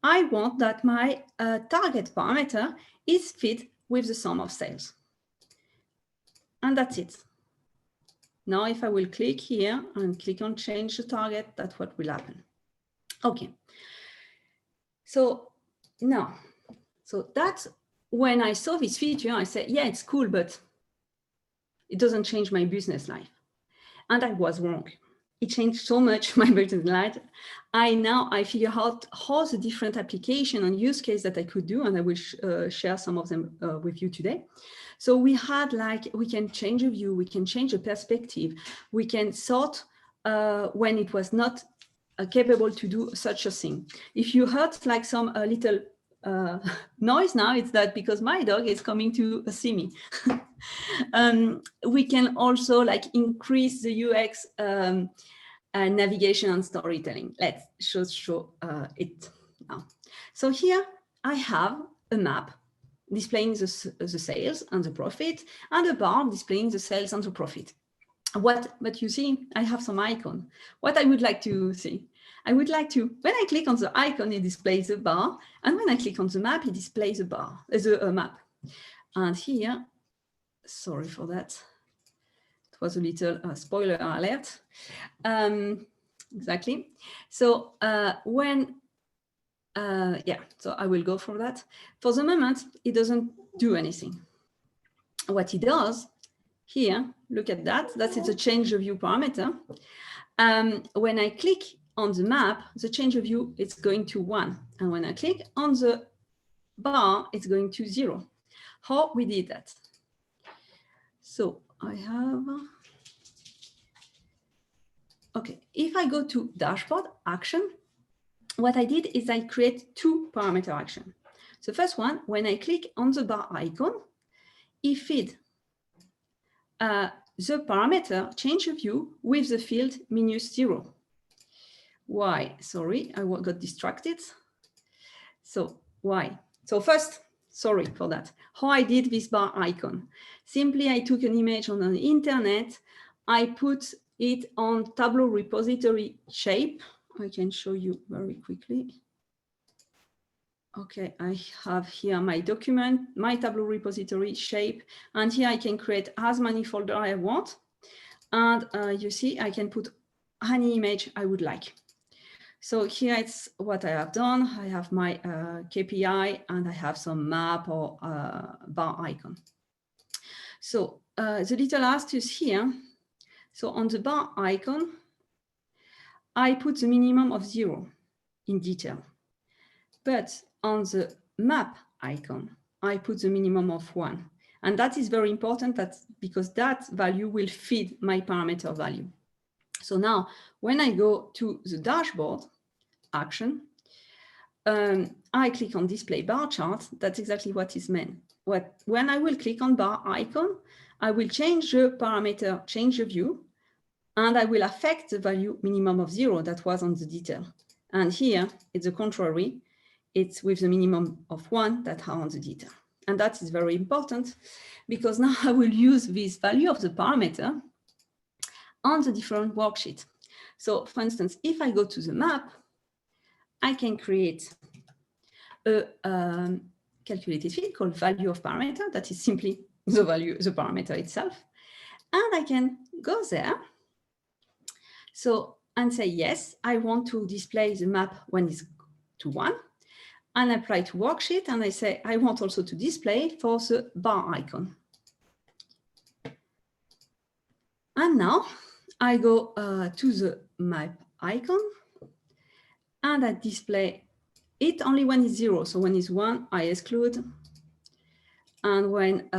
I want that my target parameter is fit with the sum of sales. And that's it. Now, if I will click here and click on change the target, that's what will happen. Okay. So now, so that's when I saw this feature, I said, yeah, it's cool, but it doesn't change my business life. And I was wrong. It changed so much my business life. I figure out all the different application and use case that I could do, and I will share some of them with you today. So we had like, we can change a view, we can change a perspective, we can sort when it was not capable to do such a thing. If you heard like some little noise now, it's that because my dog is coming to see me. We can also like increase the UX navigation and storytelling. Let's show it now. So here I have a map displaying the sales and the profit, and a bar displaying the sales and the profit. But you see, I have some icon. What I would like to see, I would like to, when I click on the icon, it displays a bar, and when I click on the map, it displays a bar, a map. And here, sorry for that, it was a little spoiler alert. Exactly. So yeah, so I will go for that. For the moment, it doesn't do anything. What it does here, look at that. That is a change of view parameter. When I click on the map, the change of view is going to 1. And when I click on the bar, it's going to 0. How we did that? So I have, okay, if I go to dashboard action, what I did is I create 2 parameter action. The first one, when I click on the bar icon, it feed the parameter change of view with the field -0. Why? Sorry, I got distracted. So why? So first, sorry for that. How I did this bar icon. Simply, I took an image on the internet. I put it on Tableau repository shape. I can show you very quickly. Okay, I have here my document, my Tableau repository shape, and here I can create as many folders I want. And you see, I can put any image I would like. So here it's what I have done. I have my KPI, and I have some map or bar icon. So the little astuce here. So on the bar icon, I put the minimum of 0 in detail. But on the map icon, I put the minimum of 1. And that is very important because that value will feed my parameter value. So now when I go to the dashboard action, I click on display bar chart. That's exactly what is meant. When I will click on bar icon, I will change the parameter, change the view, and I will affect the value minimum of 0 that was on the detail. And here it's the contrary. It's with the minimum of 1 that are on the detail. And that is very important because now I will use this value of the parameter on the different worksheet. So for instance, if I go to the map, I can create a calculated field called value of parameter. That is simply the value, the parameter itself. And I can go there. So, and say, yes, I want to display the map when it's to 1. And apply to worksheet, and I say, I want also to display for the bar icon. And now I go to the map icon, and I display it only when it's 0. So when it's 1, I exclude. And when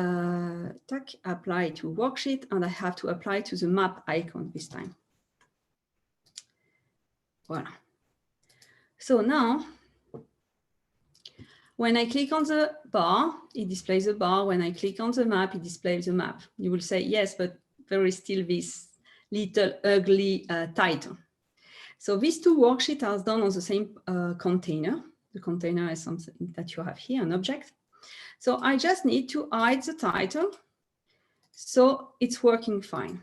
apply to worksheet, and I have to apply to the map icon this time. Voilà. So now, when I click on the bar, it displays the bar. When I click on the map, it displays the map. You will say, yes, but there is still this little ugly title. So these 2 worksheets are done on the same container. The container is something that you have here, an object. So I just need to hide the title. So it's working fine.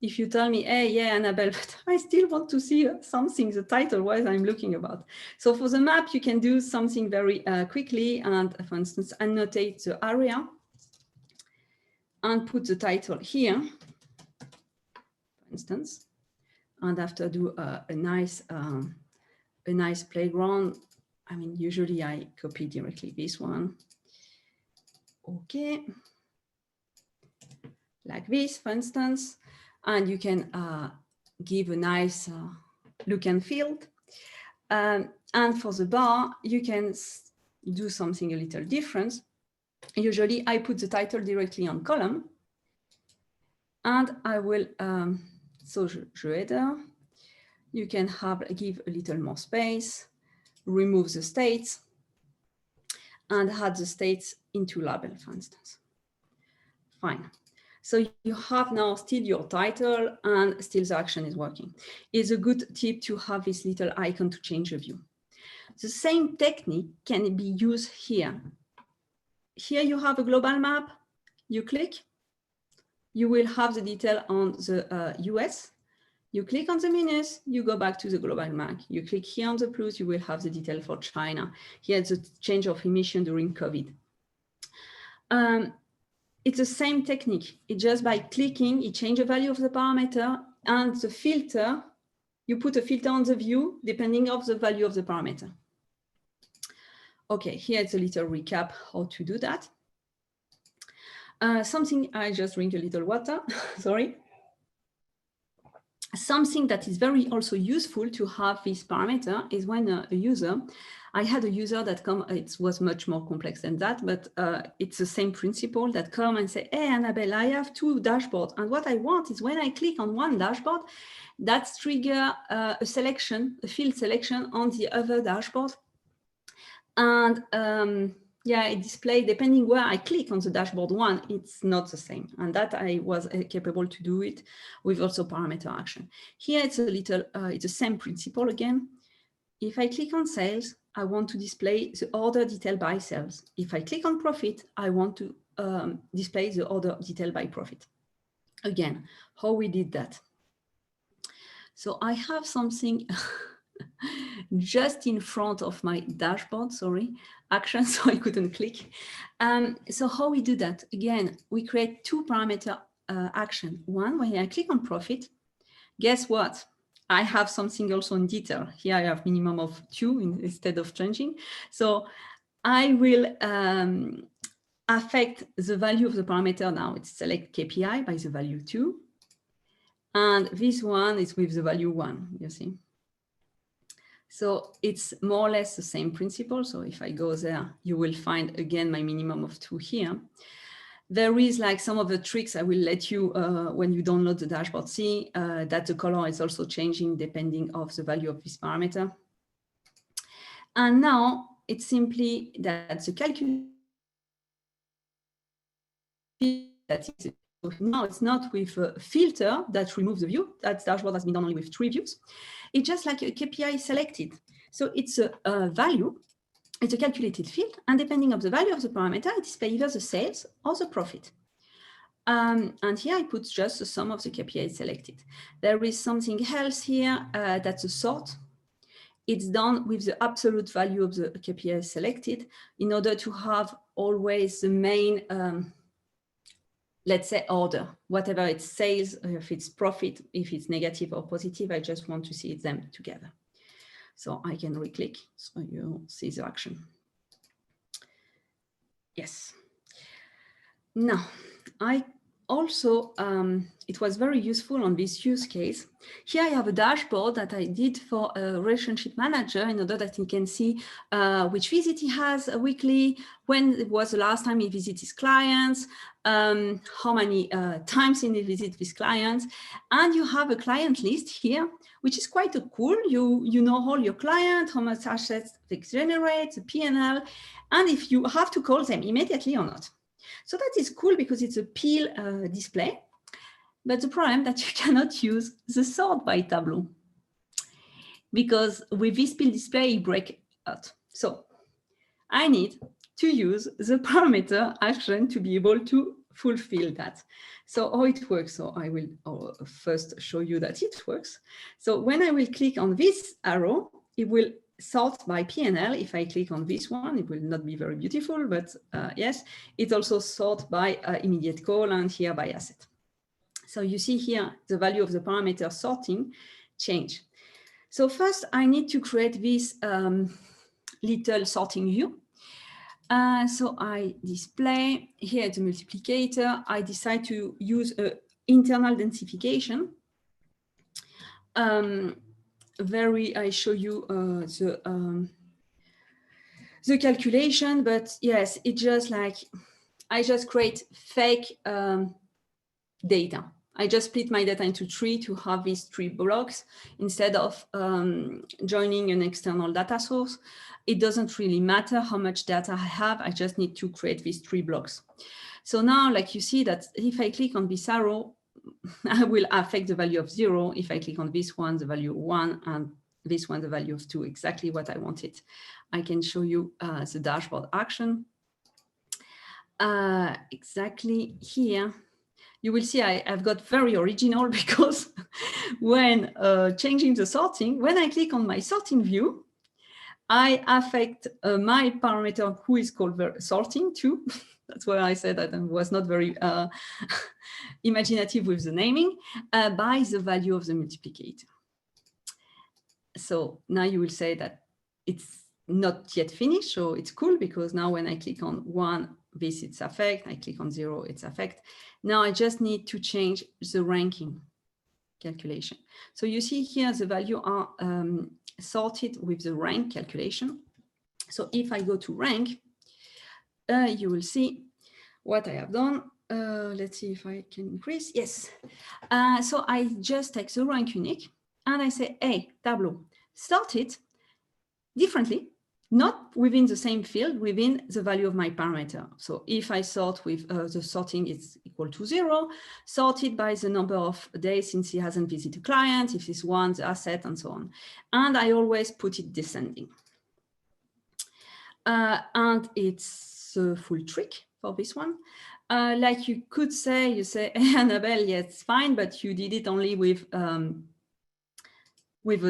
If you tell me, hey, yeah, Annabelle, but I still want to see something, the title, what I'm looking about. So for the map, you can do something very quickly. And for instance, annotate the area and put the title here, for instance. And after do a nice playground. I mean, usually I copy directly this one. Okay. Like this, for instance. And you can give a nice look and feel. And for the bar, you can do something a little different. Usually I put the title directly on column. And I will, so header, you can give a little more space, remove the states, and add the states into label, for instance. Fine. So you have now still your title and still the action is working. It's a good tip to have this little icon to change the view. The same technique can be used here. Here you have a global map. You click. You will have the detail on the US. You click on the minus, you go back to the global map. You click here on the plus, you will have the detail for China. Here, the change of emission during COVID. It's the same technique. It's just by clicking, it changes the value of the parameter and the filter, you put a filter on the view depending on the value of the parameter. Okay, here it's a little recap how to do that. Something, I just drink a little water, sorry. Something that is very also useful to have this parameter is when a user, I had a user that it was much more complex than that, but it's the same principle that come and say, hey, Annabelle, I have 2 dashboards. And what I want is when I click on one dashboard, that's trigger a selection, a field selection on the other dashboard. And yeah, it displays, depending where I click on the dashboard one, it's not the same. And that I was capable to do it with also parameter action. Here it's a little, it's the same principle again. If I click on sales, I want to display the order detail by sales. If I click on profit, I want to display the order detail by profit. Again, how we did that. So I have something just in front of my dashboard, sorry, action, so I couldn't click. So how we do that? Again, we create 2 parameter action. One, when I click on profit, guess what? I have something also in detail. Here I have minimum of 2 instead of changing. So I will affect the value of the parameter now. It's select KPI by the value 2. And this one is with the value 1, you see. So it's more or less the same principle. So if I go there, you will find again my minimum of 2 here. There is like some of the tricks I will let you, when you download the dashboard, see that the color is also changing depending of the value of this parameter. And now it's simply that the calculation that is, now it's not with a filter that removes the view. That dashboard has been done only with 3 views. It's just like a KPI selected. So it's a value. It's a calculated field, and depending on the value of the parameter, it displays either the sales or the profit. And here I put just the sum of the KPI selected. There is something else here that's a sort. It's done with the absolute value of the KPI selected in order to have always the main, let's say, order. Whatever it's sales, if it's profit, if it's negative or positive, I just want to see them together. So I can re-click, so you see the action. Yes. Now, I also, it was very useful on this use case. Here I have a dashboard that I did for a relationship manager in order that he can see which visit he has weekly, when it was the last time he visited his clients, how many times he visited his clients. And you have a client list here, which is quite cool. You know all your clients, how much assets they generate, the P&L, and if you have to call them immediately or not. So that is cool because it's a peel display, but the problem that you cannot use the sort by Tableau, because with this peel display, it breaks out. So I need to use the parameter action to be able to fulfill that. So how it works, so I will first show you that it works. So when I will click on this arrow, it will sort by PNL. If I click on this one, it will not be very beautiful, but yes, it also sorts by immediate call and here by asset. So you see here, the value of the parameter sorting change. So first I need to create this little sorting view. So I display here the multiplicator. I decide to use internal densification. I show you the calculation, but yes, it just like, I just create fake data. I just split my data into 3 to have these 3 blocks instead of joining an external data source. It doesn't really matter how much data I have. I just need to create these 3 blocks. So now, like you see that if I click on this arrow, I will affect the value of 0. If I click on this one, the value of 1, and this one, the value of 2, exactly what I wanted. I can show you the dashboard action. Exactly here. You will see I've got very original because when changing the sorting, when I click on my sorting view, I affect my parameter who is called sorting too. That's why I said that I was not very imaginative with the naming, by the value of the multiplicator. So now you will say that it's not yet finished, so it's cool because now when I click on 1, this it's affect, I click on 0, it's affect. Now I just need to change the ranking calculation. So you see here the value are sorted with the rank calculation. So if I go to rank, you will see what I have done. Let's see if I can increase. Yes. So I just take the rank unique and I say, hey, Tableau, sort it differently, not within the same field, within the value of my parameter. So if I sort with the sorting is equal to 0, sort it by the number of days since he hasn't visited a client, if it's 1, the asset, and so on. And I always put it descending. And it's a full trick for this one. Like you could say, you say, hey, Annabelle, yeah, it's fine, but you did it only with a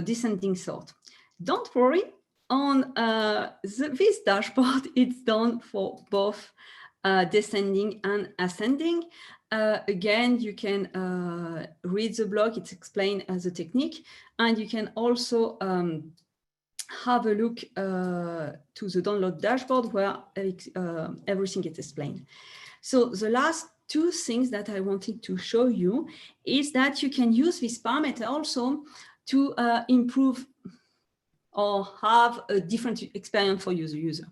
descending sort. Don't worry. On this dashboard, it's done for both descending and ascending. Again, you can read the blog, it's explained as a technique, and you can also have a look to the download dashboard where everything is explained. So the last 2 things that I wanted to show you is that you can use this parameter also to improve or have a different experience for user.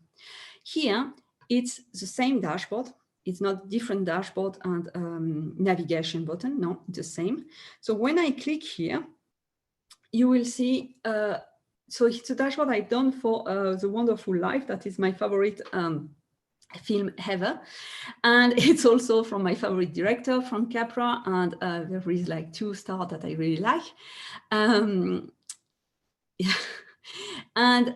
Here, it's the same dashboard. It's not different dashboard and navigation button. No, it's the same. So when I click here, you will see, so it's a dashboard I've done for The Wonderful Life. That is my favorite film ever. And it's also from my favorite director, Frank Capra. And there is like 2 stars that I really like. Yeah. And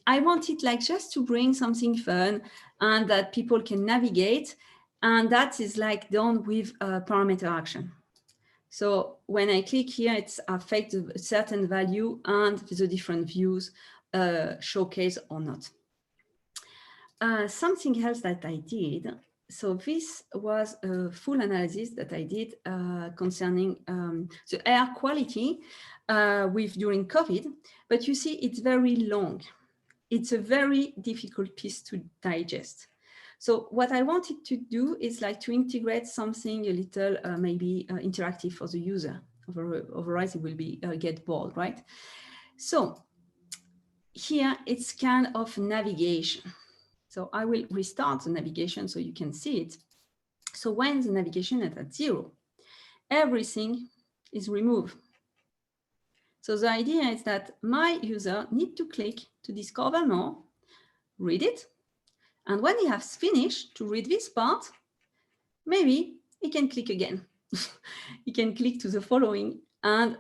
I wanted like just to bring something fun and that people can navigate. And that is like done with parameter action. So when I click here, it's affect a certain value and the different views showcase or not. Something else that I did. So this was a full analysis that I did concerning the air quality during COVID, but you see it's very long. It's a very difficult piece to digest. So what I wanted to do is like to integrate something a little maybe interactive for the user. Otherwise it will be get bored, right? So here it's kind of navigation. So I will restart the navigation so you can see it. So when the navigation is at 0, everything is removed. So the idea is that my user need to click to discover more, read it, and when he has finished to read this part, maybe he can click again. He can click to the following and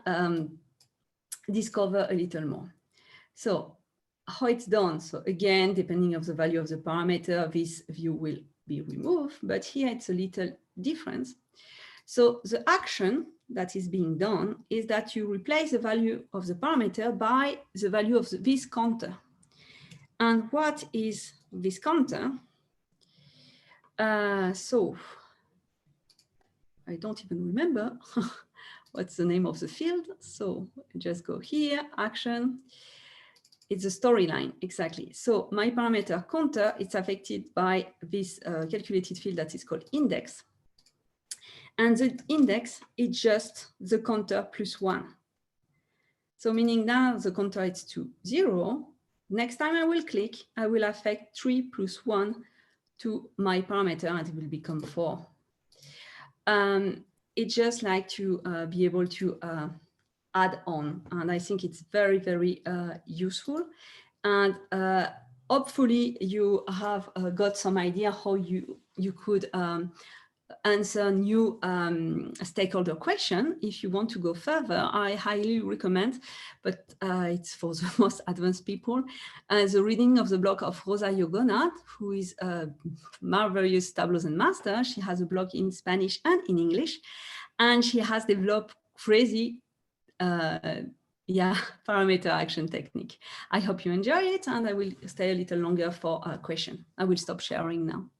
discover a little more. So how it's done. So again, depending on the value of the parameter, this view will be removed, but here it's a little difference. So the action that is being done is that you replace the value of the parameter by the value of this counter. And what is this counter? So I don't even remember what's the name of the field. So just go here, action. It's a storyline, exactly. So my parameter counter, it's affected by this calculated field that is called index. And the index is just the counter plus 1. So meaning now the counter is to 0. Next time I will click, I will affect 3 plus 1 to my parameter and it will become 4. It's just like to be able to add on. And I think it's very, very useful. And hopefully you have got some idea how you could answer new stakeholder question. If you want to go further, I highly recommend, but it's for the most advanced people, the reading of the blog of Rosa Yogonat, who is a marvelous Tableau and master. She has a blog in Spanish and in English, and she has developed crazy parameter action technique. I hope you enjoy it, and I will stay a little longer for a question. I will stop sharing now.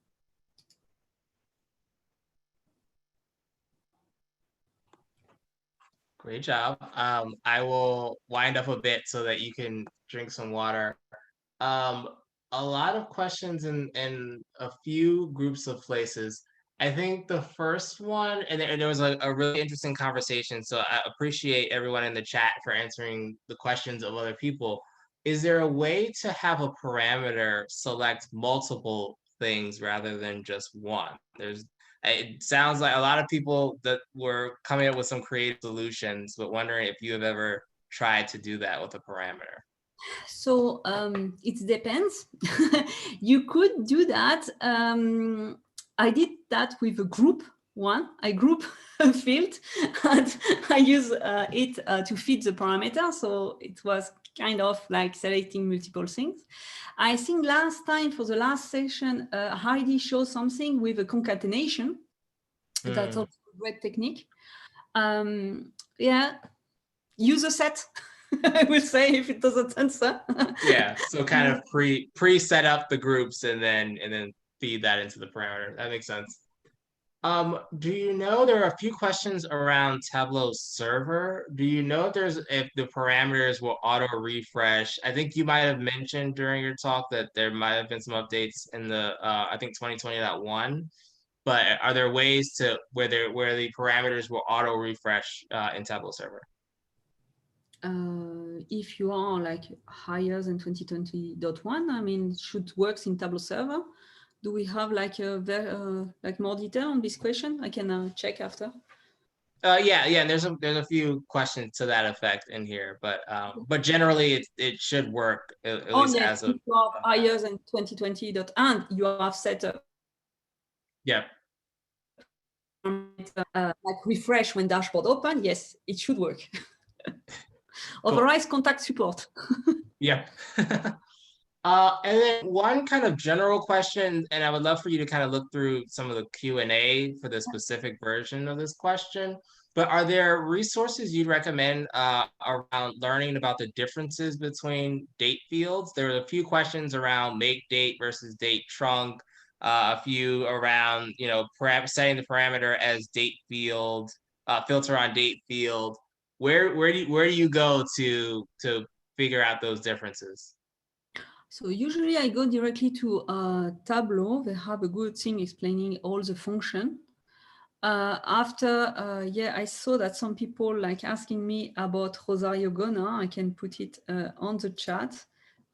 Great job. I will wind up a bit so that you can drink some water. A lot of questions in a few groups of places. I think the first one, and there was a really interesting conversation, so I appreciate everyone in the chat for answering the questions of other people. Is there a way to have a parameter select multiple things rather than just one? It sounds like a lot of people that were coming up with some creative solutions, but wondering if you have ever tried to do that with a parameter. So it depends. You could do that. I did that with a group one. I group a field and I use it to fit the parameter. So it was kind of like selecting multiple things. I think last time for the last session, Heidi showed something with a concatenation. That's also a great technique. Yeah, use a set. I will say if it doesn't answer. Yeah, so kind of pre set up the groups and then feed that into the parameter. That makes sense. Do you know there are a few questions around Tableau server? Do you know if the parameters will auto refresh? I think you might have mentioned during your talk that there might have been some updates in the I think 2020.1. But are there ways to where the parameters will auto refresh in Tableau server? If you are like higher than 2020.1, I mean, it should work in Tableau server. Do we have like like more detail on this question? I can check after. Yeah, and there's a few questions to that effect in here, but generally it should work at least yes, as if you are higher than 2020. And you have set up. Yeah. Like refresh when dashboard open. Yes, it should work. Otherwise, contact support. Yeah. And then one kind of general question, and I would love for you to kind of look through some of the Q&A for the specific version of this question. But are there resources you'd recommend around learning about the differences between date fields? There were a few questions around make date versus date trunk, a few around, setting the parameter as date field, filter on date field. Where do you go to figure out those differences? So usually I go directly to Tableau. They have a good thing explaining all the function. I saw that some people like asking me about Rosario Gona. I can put it on the chat,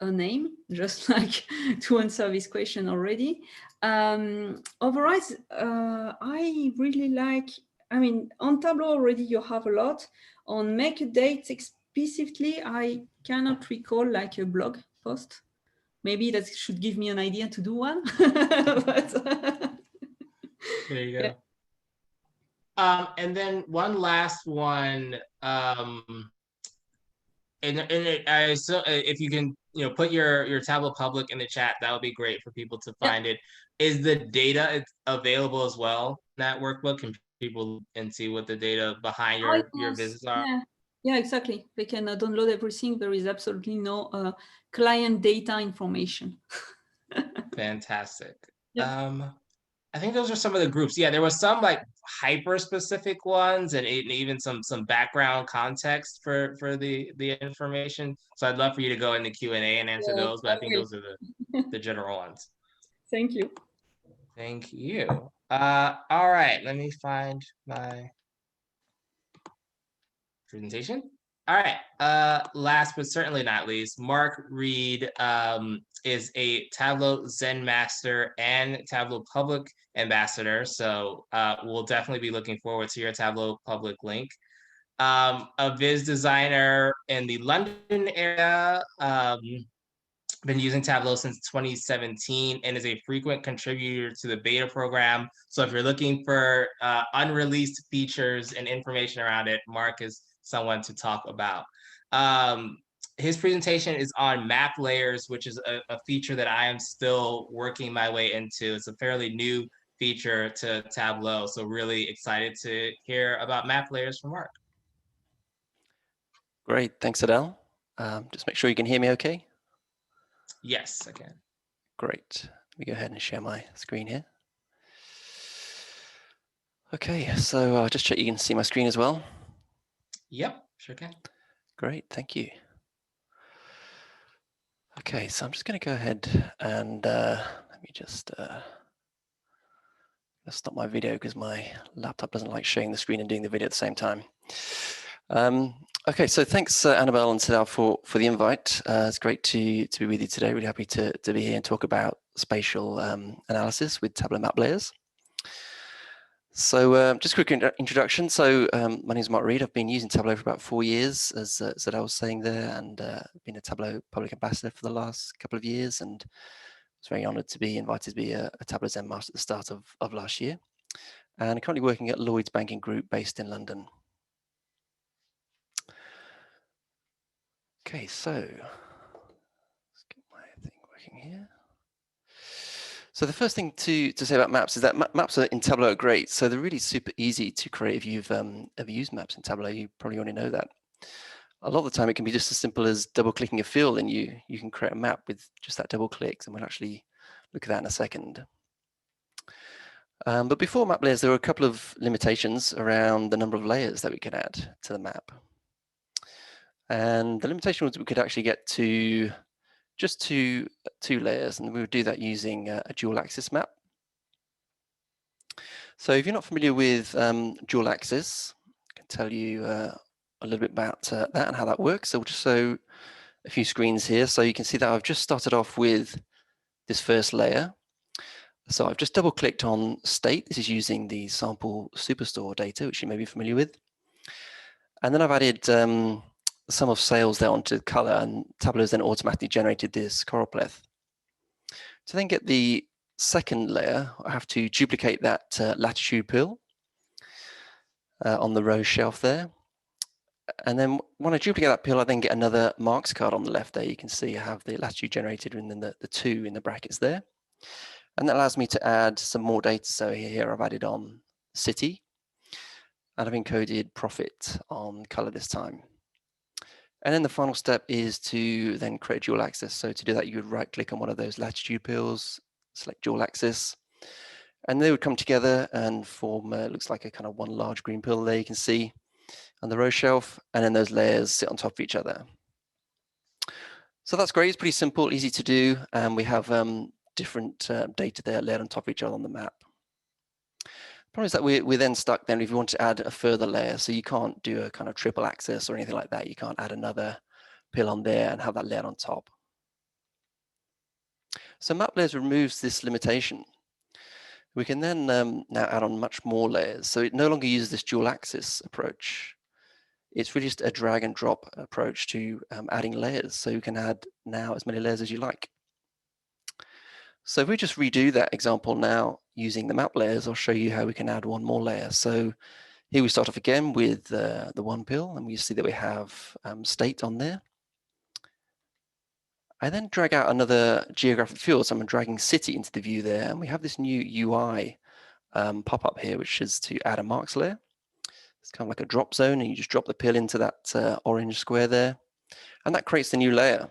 a name, just like to answer this question already. Otherwise, I really like, on Tableau already you have a lot. On make a date explicitly, I cannot recall like a blog post. Maybe that should give me an idea to do one. But, there you go. Yeah. And then one last one. So if you can, put your Tableau public in the chat, that would be great for people to Yeah. find it. Is the data available as well in that workbook? Can people and see what the data behind Oh, your yes. visits are? Yeah. Yeah, exactly. They can download everything. There is absolutely no client data information. Fantastic. Yeah. I think those are some of the groups. Yeah, there was some like hyper specific ones, and even some background context for the information. So I'd love for you to go in the Q&A and answer Yeah, those, but I I think will. those are the general ones. Thank you. Thank you. All right, let me find my presentation. All right. Last but certainly not least, Marc Reid is a Tableau Zen Master and Tableau Public Ambassador. So we'll definitely be looking forward to your Tableau Public link. A Viz designer in the London area. Been using Tableau since 2017 and is a frequent contributor to the beta program. So if you're looking for unreleased features and information around it, Marc is someone to talk about. His presentation is on map layers, which is a feature that I am still working my way into. It's a fairly new feature to Tableau. So really excited to hear about map layers from Marc. Great, thanks, Sedale. Just make sure you can hear me okay. Yes, I can. Great. Let me go ahead and share my screen here. Okay, so just check you can see my screen as well. Yep, sure can. Great, thank you. Okay, so I'm just going to go ahead and let me just stop my video because my laptop doesn't like sharing the screen and doing the video at the same time. Okay, so thanks Annabelle and Sedale for the invite. It's great to be with you today. Really happy to be here and talk about spatial analysis with Tableau map layers. So just a quick introduction. So my name is Marc Reid. I've been using Tableau for about 4 years, as Sedale was saying there, and been a Tableau public ambassador for the last couple of years, and was very honoured to be invited to be a Tableau Zen Master at the start of last year. And I'm currently working at Lloyd's Banking Group based in London. Okay, so let's get my thing working here. So the first thing to say about maps is that maps in Tableau are great. So they're really super easy to create. If you've ever used maps in Tableau, you probably already know that. A lot of the time it can be just as simple as double clicking a field and you can create a map with just that double click, and we'll actually look at that in a second. But before map layers, there were a couple of limitations around the number of layers that we could add to the map. And the limitation was we could actually get to just two layers, and we would do that using a dual axis map. So if you're not familiar with dual axis, I can tell you a little bit about that and how that works. So we'll just show a few screens here. So you can see that I've just started off with this first layer. So I've just double clicked on state. This is using the sample superstore data, which you may be familiar with. And then I've added sum of sales there onto color, and Tableau has then automatically generated this choropleth. To then get the second layer, I have to duplicate that latitude pill on the row shelf there. And then when I duplicate that pill, I then get another Marc's card on the left there. You can see I have the latitude generated and then the 2 in the brackets there. And that allows me to add some more data. So here I've added on city, and I've encoded profit on color this time. And then the final step is to then create dual axis. So to do that, you would right click on one of those latitude pills, select dual axis, and they would come together and form, looks like a kind of one large green pill there you can see on the row shelf, and then those layers sit on top of each other. So that's great, it's pretty simple, easy to do, and we have different data there layered on top of each other on the map. The problem is that we're then stuck then if you want to add a further layer, so you can't do a kind of triple axis or anything like that. You can't add another pill on there and have that layer on top. So map layers removes this limitation. We can then now add on much more layers. So it no longer uses this dual axis approach. It's really just a drag and drop approach to adding layers. So you can add now as many layers as you like. So if we just redo that example now using the map layers, I'll show you how we can add one more layer. So here we start off again with the one pill, and we see that we have state on there. I then drag out another geographic field. So I'm dragging city into the view there, and we have this new UI pop up here, which is to add a marks layer. It's kind of like a drop zone, and you just drop the pill into that orange square there, and that creates the new layer.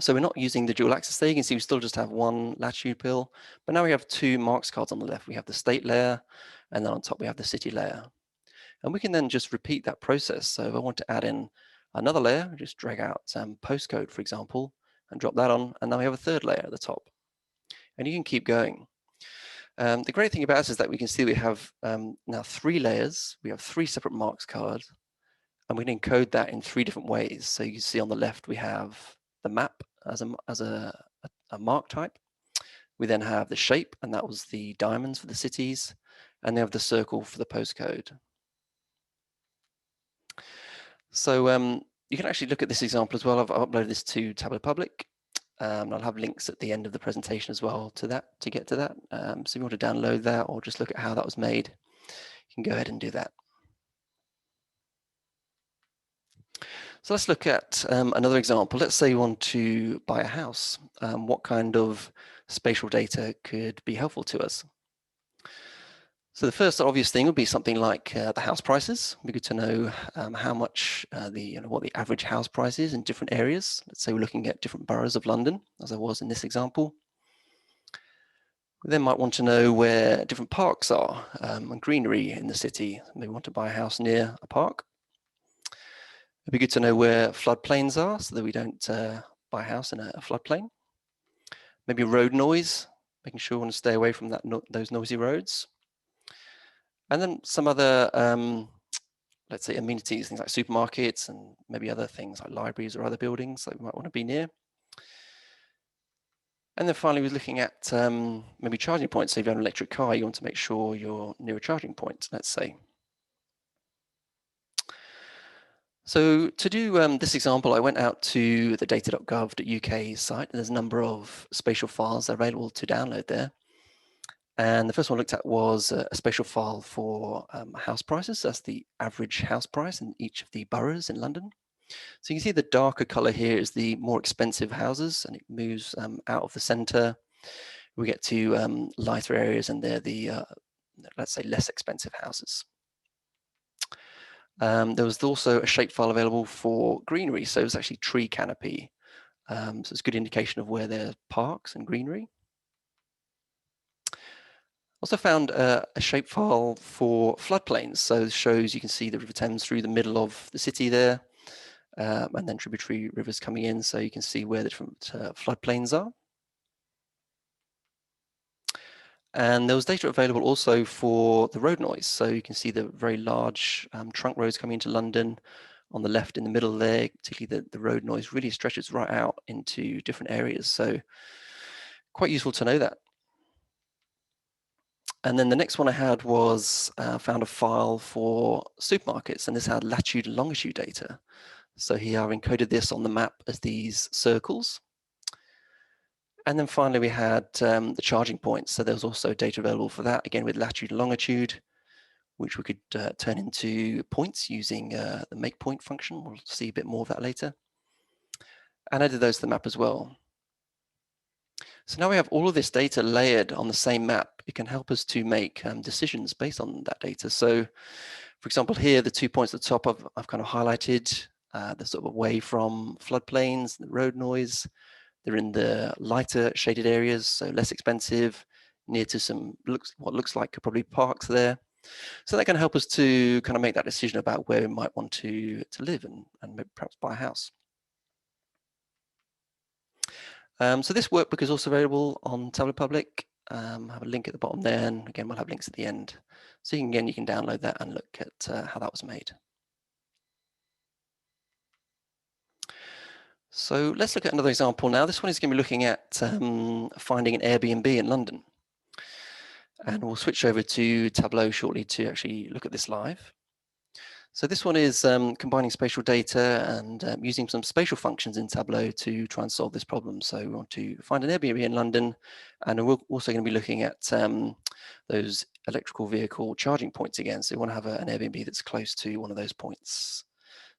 So we're not using the dual axis there. You can see we still just have one latitude pill, but now we have two marks cards on the left. We have the state layer, and then on top we have the city layer. And we can then just repeat that process. So if I want to add in another layer, just drag out postcode, for example, and drop that on, and now we have a third layer at the top. And you can keep going. The great thing about this is that we can see we have now 3 layers. We have 3 separate marks cards, and we can encode that in 3 different ways. So you can see on the left we have the map as a mark type. We then have the shape, and that was the diamonds for the cities, and they have the circle for the postcode. So you can actually look at this example as well. I've uploaded this to Tableau Public. I'll have links at the end of the presentation as well to that, to get to that. So if you want to download that or just look at how that was made, you can go ahead and do that. So let's look at another example. Let's say you want to buy a house. What kind of spatial data could be helpful to us? So the first obvious thing would be something like the house prices. It'd be good to know how much what the average house price is in different areas. Let's say we're looking at different boroughs of London, as I was in this example. We then might want to know where different parks are and greenery in the city. Maybe want to buy a house near a park. It'd be good to know where floodplains are so that we don't buy a house in a floodplain. Maybe road noise, making sure we want to stay away from those noisy roads. And then some other, let's say, amenities, things like supermarkets and maybe other things like libraries or other buildings that we might want to be near. And then finally, we're looking at maybe charging points. So if you have an electric car, you want to make sure you're near a charging point, let's say. So to do this example, I went out to the data.gov.uk site, and there's a number of spatial files that are available to download there. And the first one I looked at was a spatial file for house prices. That's the average house price in each of the boroughs in London. So you can see the darker color here is the more expensive houses, and it moves out of the center. We get to lighter areas, and they're the, let's say, less expensive houses. There was also a shape file available for greenery. So it was actually tree canopy. So it's a good indication of where there are parks and greenery. Also found a shapefile for floodplains. So it shows, you can see the River Thames through the middle of the city there, and then tributary rivers coming in, so you can see where the different floodplains are. And there was data available also for the road noise. So you can see the very large trunk roads coming into London on the left in the middle there, particularly the road noise really stretches right out into different areas. So quite useful to know that. And then the next one I had was found a file for supermarkets, and this had latitude and longitude data. So here I've encoded this on the map as these circles. And then finally we had the charging points. So there was also data available for that, again with latitude and longitude, which we could turn into points using the make point function. We'll see a bit more of that later. And I did those to the map as well. So now we have all of this data layered on the same map. It can help us to make decisions based on that data. So for example, here, the 2 points at the top I've kind of highlighted. They're sort of away from floodplains, the road noise. They're in the lighter shaded areas, so less expensive, near to some what looks like probably parks there. So that can help us to kind of make that decision about where we might want to live and maybe perhaps buy a house. So this workbook is also available on Tableau Public. Have a link at the bottom there, and again we'll have links at the end. So you can download that and look at how that was made. So let's look at another example now. This one is going to be looking at finding an Airbnb in London. And we'll switch over to Tableau shortly to actually look at this live. So this one is combining spatial data and using some spatial functions in Tableau to try and solve this problem. So we want to find an Airbnb in London, and we're also going to be looking at those electrical vehicle charging points again. So we want to have an Airbnb that's close to one of those points.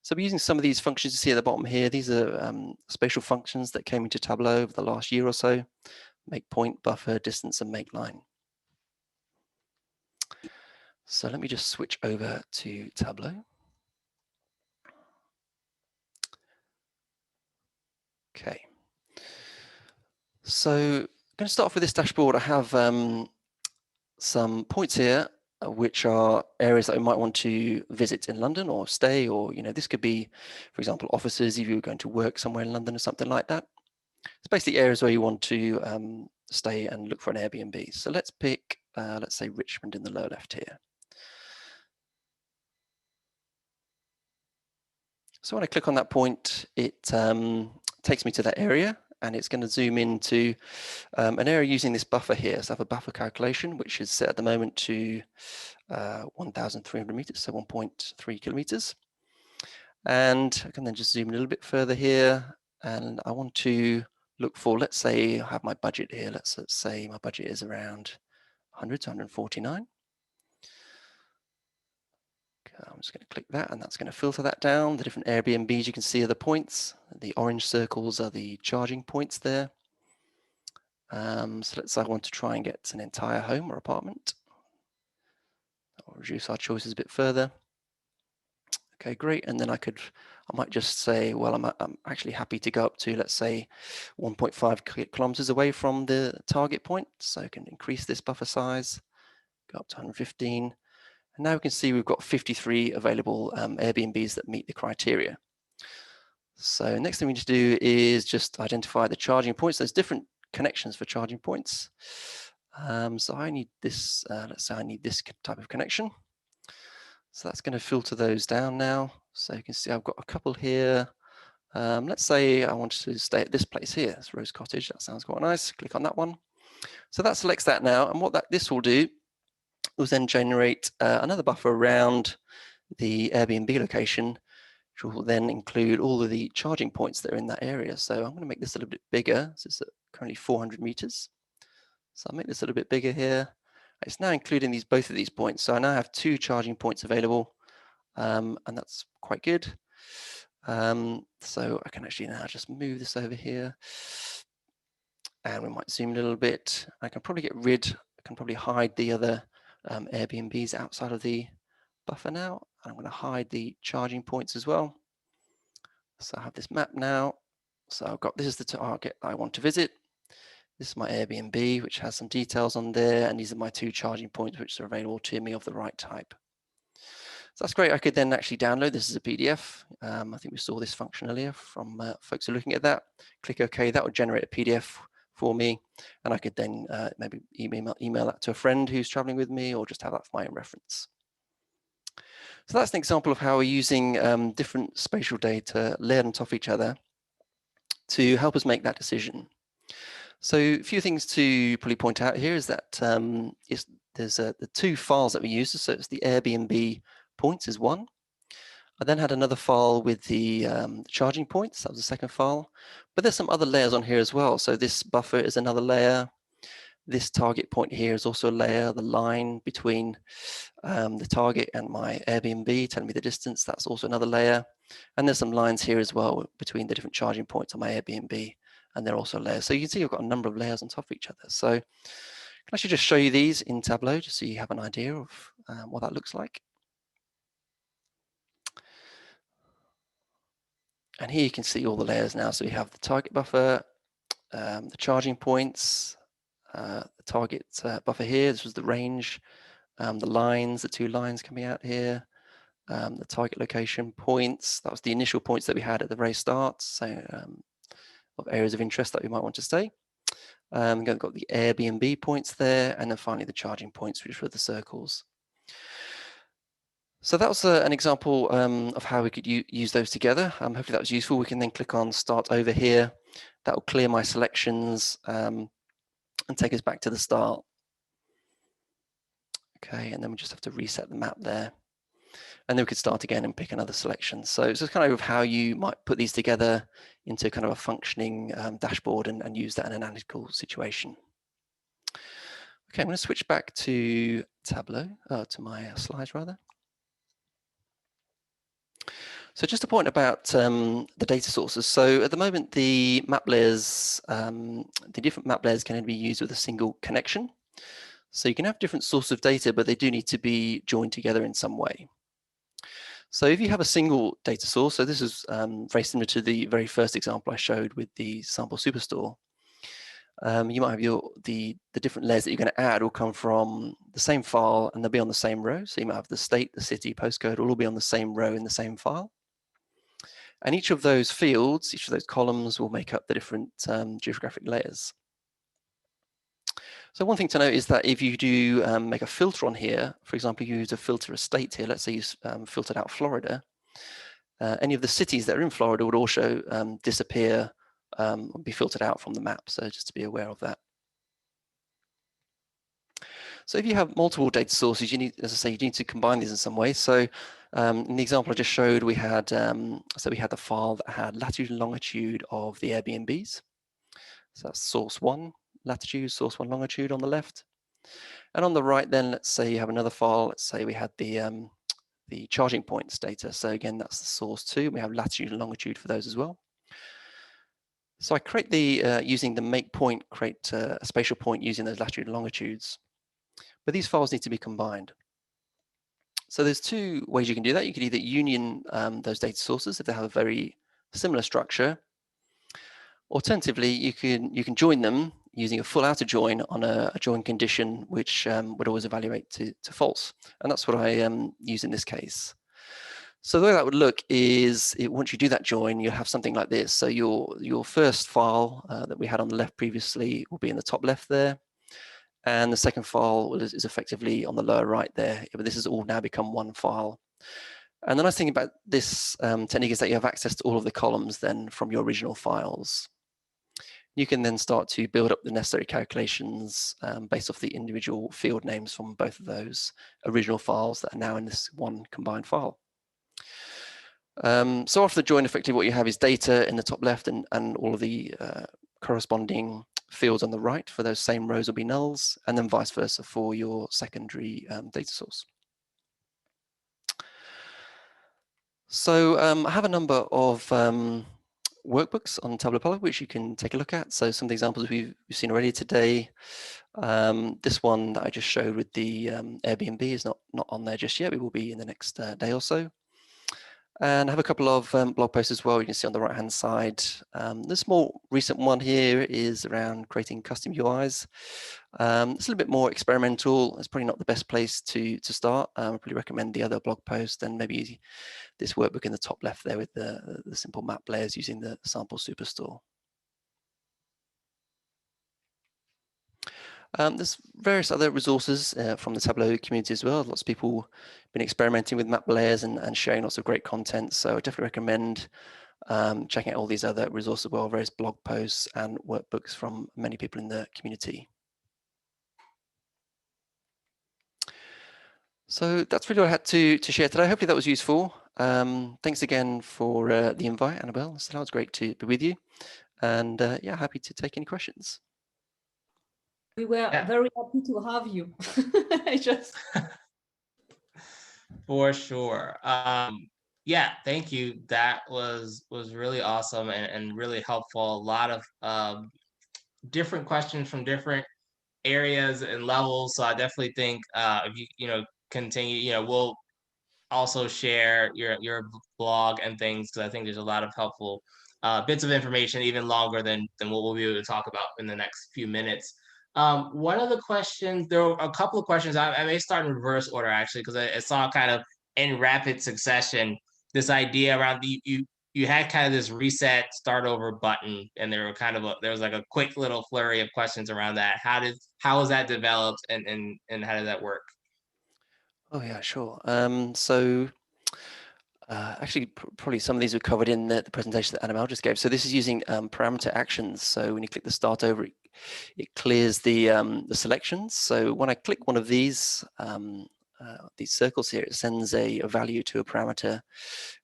So we're using some of these functions you see at the bottom here. These are spatial functions that came into Tableau over the last year or so. Make point, buffer, distance, and make line. So let me just switch over to Tableau. Okay. So I'm going to start off with this dashboard. I have some points here, which are areas that I might want to visit in London or stay, or this could be, for example, offices if you were going to work somewhere in London or something like that. It's basically areas where you want to stay and look for an Airbnb. So let's pick, let's say Richmond in the lower left here. So when I click on that point, it takes me to that area, and it's going to zoom into an area using this buffer here. So I have a buffer calculation, which is set at the moment to 1,300 meters, so 1.3 kilometers. And I can then just zoom in a little bit further here, and I want to look for, let's say I have my budget here. Let's say my budget is around 100 to 149. I'm just going to click that, and that's going to filter that down. The different Airbnbs you can see are the points. The orange circles are the charging points there. So let's say I want to try and get an entire home or apartment. I'll reduce our choices a bit further. Okay, great. And then I might just say, well, I'm actually happy to go up to, let's say, 1.5 kilometers away from the target point. So I can increase this buffer size, go up to 115. And now we can see we've got 53 available Airbnbs that meet the criteria. So next thing we need to do is just identify the charging points. There's different connections for charging points. So I need this, let's say I need this type of connection. So that's going to filter those down now. So you can see I've got a couple here. Let's say I want to stay at this place here. It's Rose Cottage. That sounds quite nice. Click on that one. So that selects that now. And what this will do will then generate another buffer around the Airbnb location, which will then include all of the charging points that are in that area. So I'm going to make this a little bit bigger. So it's currently 400 meters. So I'll make this a little bit bigger here. It's now including both of these points. So I now have 2 charging points available, and that's quite good. So I can actually now just move this over here, and we might zoom a little bit. I can probably hide the other Airbnbs outside of the buffer now. I'm going to hide the charging points as well. So I have this map now. So I've got, this is the target I want to visit. This is my Airbnb, which has some details on there. And these are my 2 charging points, which are available to me of the right type. So that's great. I could then actually download this as a PDF. I think we saw this function earlier from folks who are looking at that. Click OK. That would generate a PDF for me. And I could then maybe email that to a friend who's traveling with me, or just have that for my own reference. So that's an example of how we're using different spatial data layered on top of each other to help us make that decision. So a few things to probably point out here is that there's the 2 files that we use. So it's the Airbnb points is one. I then had another file with the charging points. That was the second file. But there's some other layers on here as well. So this buffer is another layer. This target point here is also a layer. The line between the target and my Airbnb telling me the distance, that's also another layer. And there's some lines here as well between the different charging points on my Airbnb, and they're also layers. So you can see I've got a number of layers on top of each other. So I can actually just show you these in Tableau just so you have an idea of what that looks like. And here you can see all the layers now. So we have the target buffer, the charging points, the target buffer here. This was the range, the lines, the 2 lines coming out here, the target location points. That was the initial points that we had at the very start. So of areas of interest that we might want to stay. We've got the Airbnb points there, and then finally the charging points, which were the circles. So that was an example of how we could use those together. Hopefully that was useful. We can then click on Start Over here. That will clear my selections and take us back to the start. Okay, and then we just have to reset the map there. And then we could start again and pick another selection. So it's just kind of how you might put these together into kind of a functioning dashboard and use that in an analytical situation. Okay, I'm going to switch back to Tableau, to my slides rather. So just a point about the data sources. So at the moment, the map layers, the different map layers can only be used with a single connection. So you can have different sources of data, but they do need to be joined together in some way. So if you have a single data source, so this is very similar to the very first example I showed with the sample superstore. You might have the different layers that you're going to add will come from the same file and they'll be on the same row. So you might have the state, the city, postcode will all be on the same row in the same file. And each of those fields, each of those columns will make up the different geographic layers. So one thing to note is that if you do make a filter on here, for example, you use a filter a state here, let's say you filtered out Florida, any of the cities that are in Florida would also disappear, be filtered out from the map. So just to be aware of that. So if you have multiple data sources, you need, as I say, you need to combine these in some way. So in the example I just showed, we had we had the file that had latitude and longitude of the Airbnbs. So that's source 1 latitude, source 1 longitude on the left. And on the right, then let's say you have another file. Let's say we had the charging points data. So again, that's the source 2. We have latitude and longitude for those as well. So I create the using the make point, create a spatial point using those latitude and longitudes. But these files need to be combined. So there's two ways you can do that. You could either union those data sources if they have a very similar structure. Alternatively, you can join them using a full outer join on a join condition, which would always evaluate to false. And that's what I use in this case. So the way that would look is, once you do that join, you'll have something like this. So your first file that we had on the left previously will be in the top left there. And the second file is effectively on the lower right there. But this has all now become one file. And the nice thing about this technique is that you have access to all of the columns then from your original files. You can then start to build up the necessary calculations based off the individual field names from both of those original files that are now in this one combined file. So after the join, effectively what you have is data in the top left and all of the corresponding fields on the right for those same rows will be nulls, and then vice versa for your secondary data source. So I have a number of workbooks on Tableau Poly which you can take a look at. So some of the examples we've seen already today. This one that I just showed with the Airbnb is not on there just yet. It will be in the next day or so. And I have a couple of blog posts as well. You can see on the right-hand side. This more recent one here is around creating custom UIs. It's a little bit more experimental. It's probably not the best place to start. I probably recommend the other blog post and maybe this workbook in the top left there with the simple map layers using the sample superstore. There's various other resources from the Tableau community as well. Lots of people have been experimenting with map layers and sharing lots of great content. So I definitely recommend checking out all these other resources as well, various blog posts and workbooks from many people in the community. So that's really what I had to share today. Hopefully that was useful. Thanks again for the invite, Annabelle. So that was great to be with you. And yeah, happy to take any questions. We were very happy to have you. For sure. Yeah, thank you. That was really awesome and really helpful. A lot of different questions from different areas and levels. So I definitely think if you continue, we'll also share your blog and things, because I think there's a lot of helpful bits of information, even longer than what we'll be able to talk about in the next few minutes. One of the questions, there were a couple of questions. I may start in reverse order actually, because I saw kind of in rapid succession this idea around you had kind of this reset start over button, and there was like a quick little flurry of questions around that. How was that developed, and how did that work? Oh yeah, sure. Actually, probably some of these were covered in the presentation that Annabelle just gave. So this is using parameter actions. So when you click the start over, it clears the selections. So when I click one of these circles here, it sends a value to a parameter,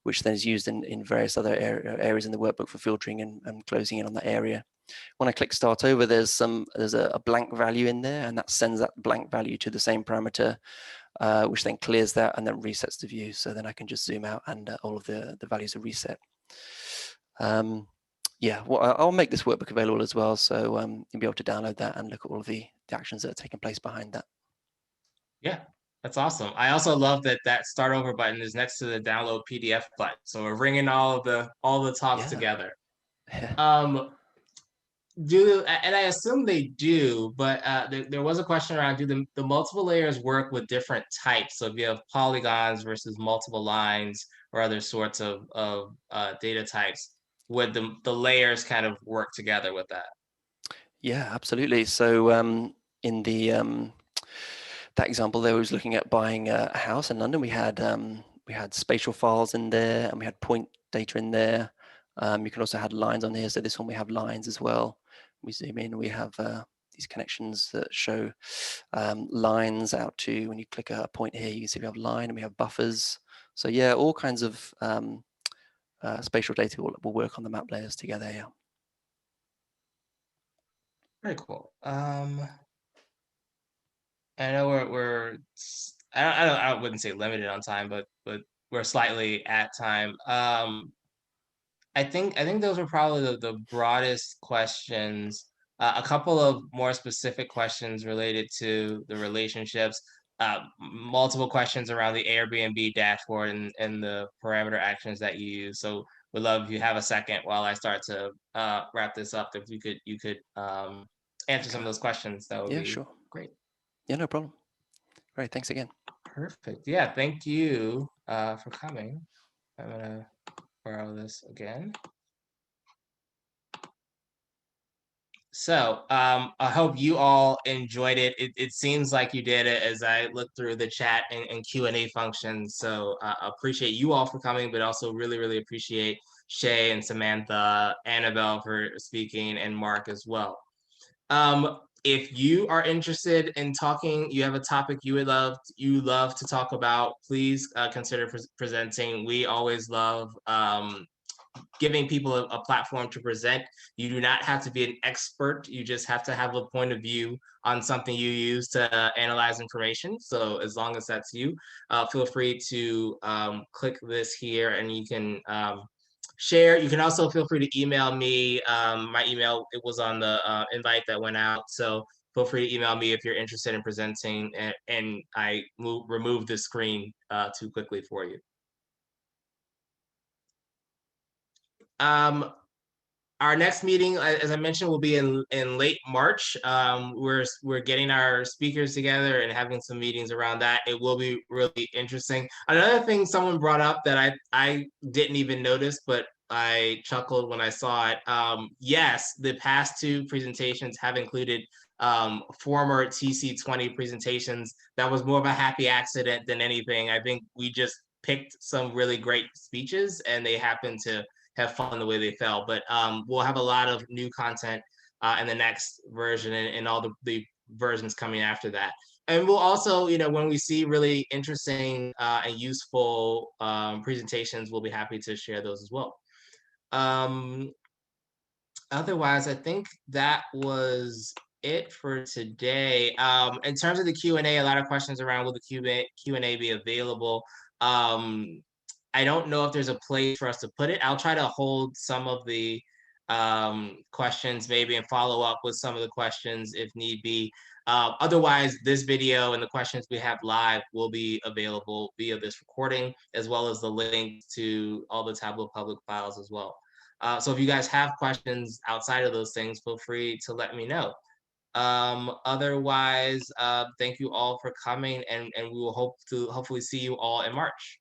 which then is used in various other areas in the workbook for filtering and closing in on that area. When I click start over, there's a blank value in there, and that sends that blank value to the same parameter which then clears that and then resets the view. So then I can just zoom out and all of the values are reset. Yeah, well, I'll make this workbook available as well, so you'll be able to download that and look at all of the actions that are taking place behind that. Yeah, that's awesome. I also love that that start over button is next to the download PDF button. So we're bringing all the talks together. And I assume they do, but there was a question around, do the multiple layers work with different types? So if you have polygons versus multiple lines or other sorts of data types, would the layers kind of work together with that? Yeah, absolutely. So in the that example there was looking at buying a house in London. We had spatial files in there, and we had point data in there. You can also have lines on here. So this one we have lines as well. We zoom in, we have these connections that show lines out to, when you click a point here, you can see we have line and we have buffers. So yeah, all kinds of spatial data will work on the map layers together. Yeah. Very cool. I know I wouldn't say limited on time, but we're slightly at time. I think those are probably the broadest questions. A couple of more specific questions related to the relationships. Multiple questions around the Airbnb dashboard and the parameter actions that you use. So we'd love if you have a second while I start to wrap this up. If you could answer some of those questions, that would be sure. great. Yeah, no problem. Great, thanks again. Perfect. Yeah, thank you for coming. I'm gonna borrow this again. So I hope you all enjoyed it. It seems like you did it as I looked through the chat and Q&A functions. So I appreciate you all for coming, but also really, really appreciate Shay and Samantha, Annabelle for speaking, and Marc as well. If you are interested in talking, you have a topic you love to talk about, please consider presenting. We always love giving people a platform to present. You do not have to be an expert. You just have to have a point of view on something you use to analyze information. So as long as that's you, feel free to click this here and you can share. You can also feel free to email me. My email, it was on the invite that went out. So feel free to email me if you're interested in presenting and I remove the screen too quickly for you. Our next meeting, as I mentioned, will be in late March. We're getting our speakers together and having some meetings around that. It will be really interesting. Another thing someone brought up that I didn't even notice, but I chuckled when I saw it. Yes, the past two presentations have included former TC20 presentations. That was more of a happy accident than anything. I think we just picked some really great speeches and they happened to have fun the way they fell. But we'll have a lot of new content in the next version and all the versions coming after that. And we'll also, when we see really interesting and useful presentations, we'll be happy to share those as well. Otherwise, I think that was it for today. In terms of the Q&A, a lot of questions around will the Q&A be available? I don't know if there's a place for us to put it. I'll try to hold some of the questions maybe and follow up with some of the questions if need be. Otherwise, this video and the questions we have live will be available via this recording, as well as the link to all the Tableau public files as well. So if you guys have questions outside of those things, feel free to let me know. Otherwise, thank you all for coming, and we will hopefully see you all in March.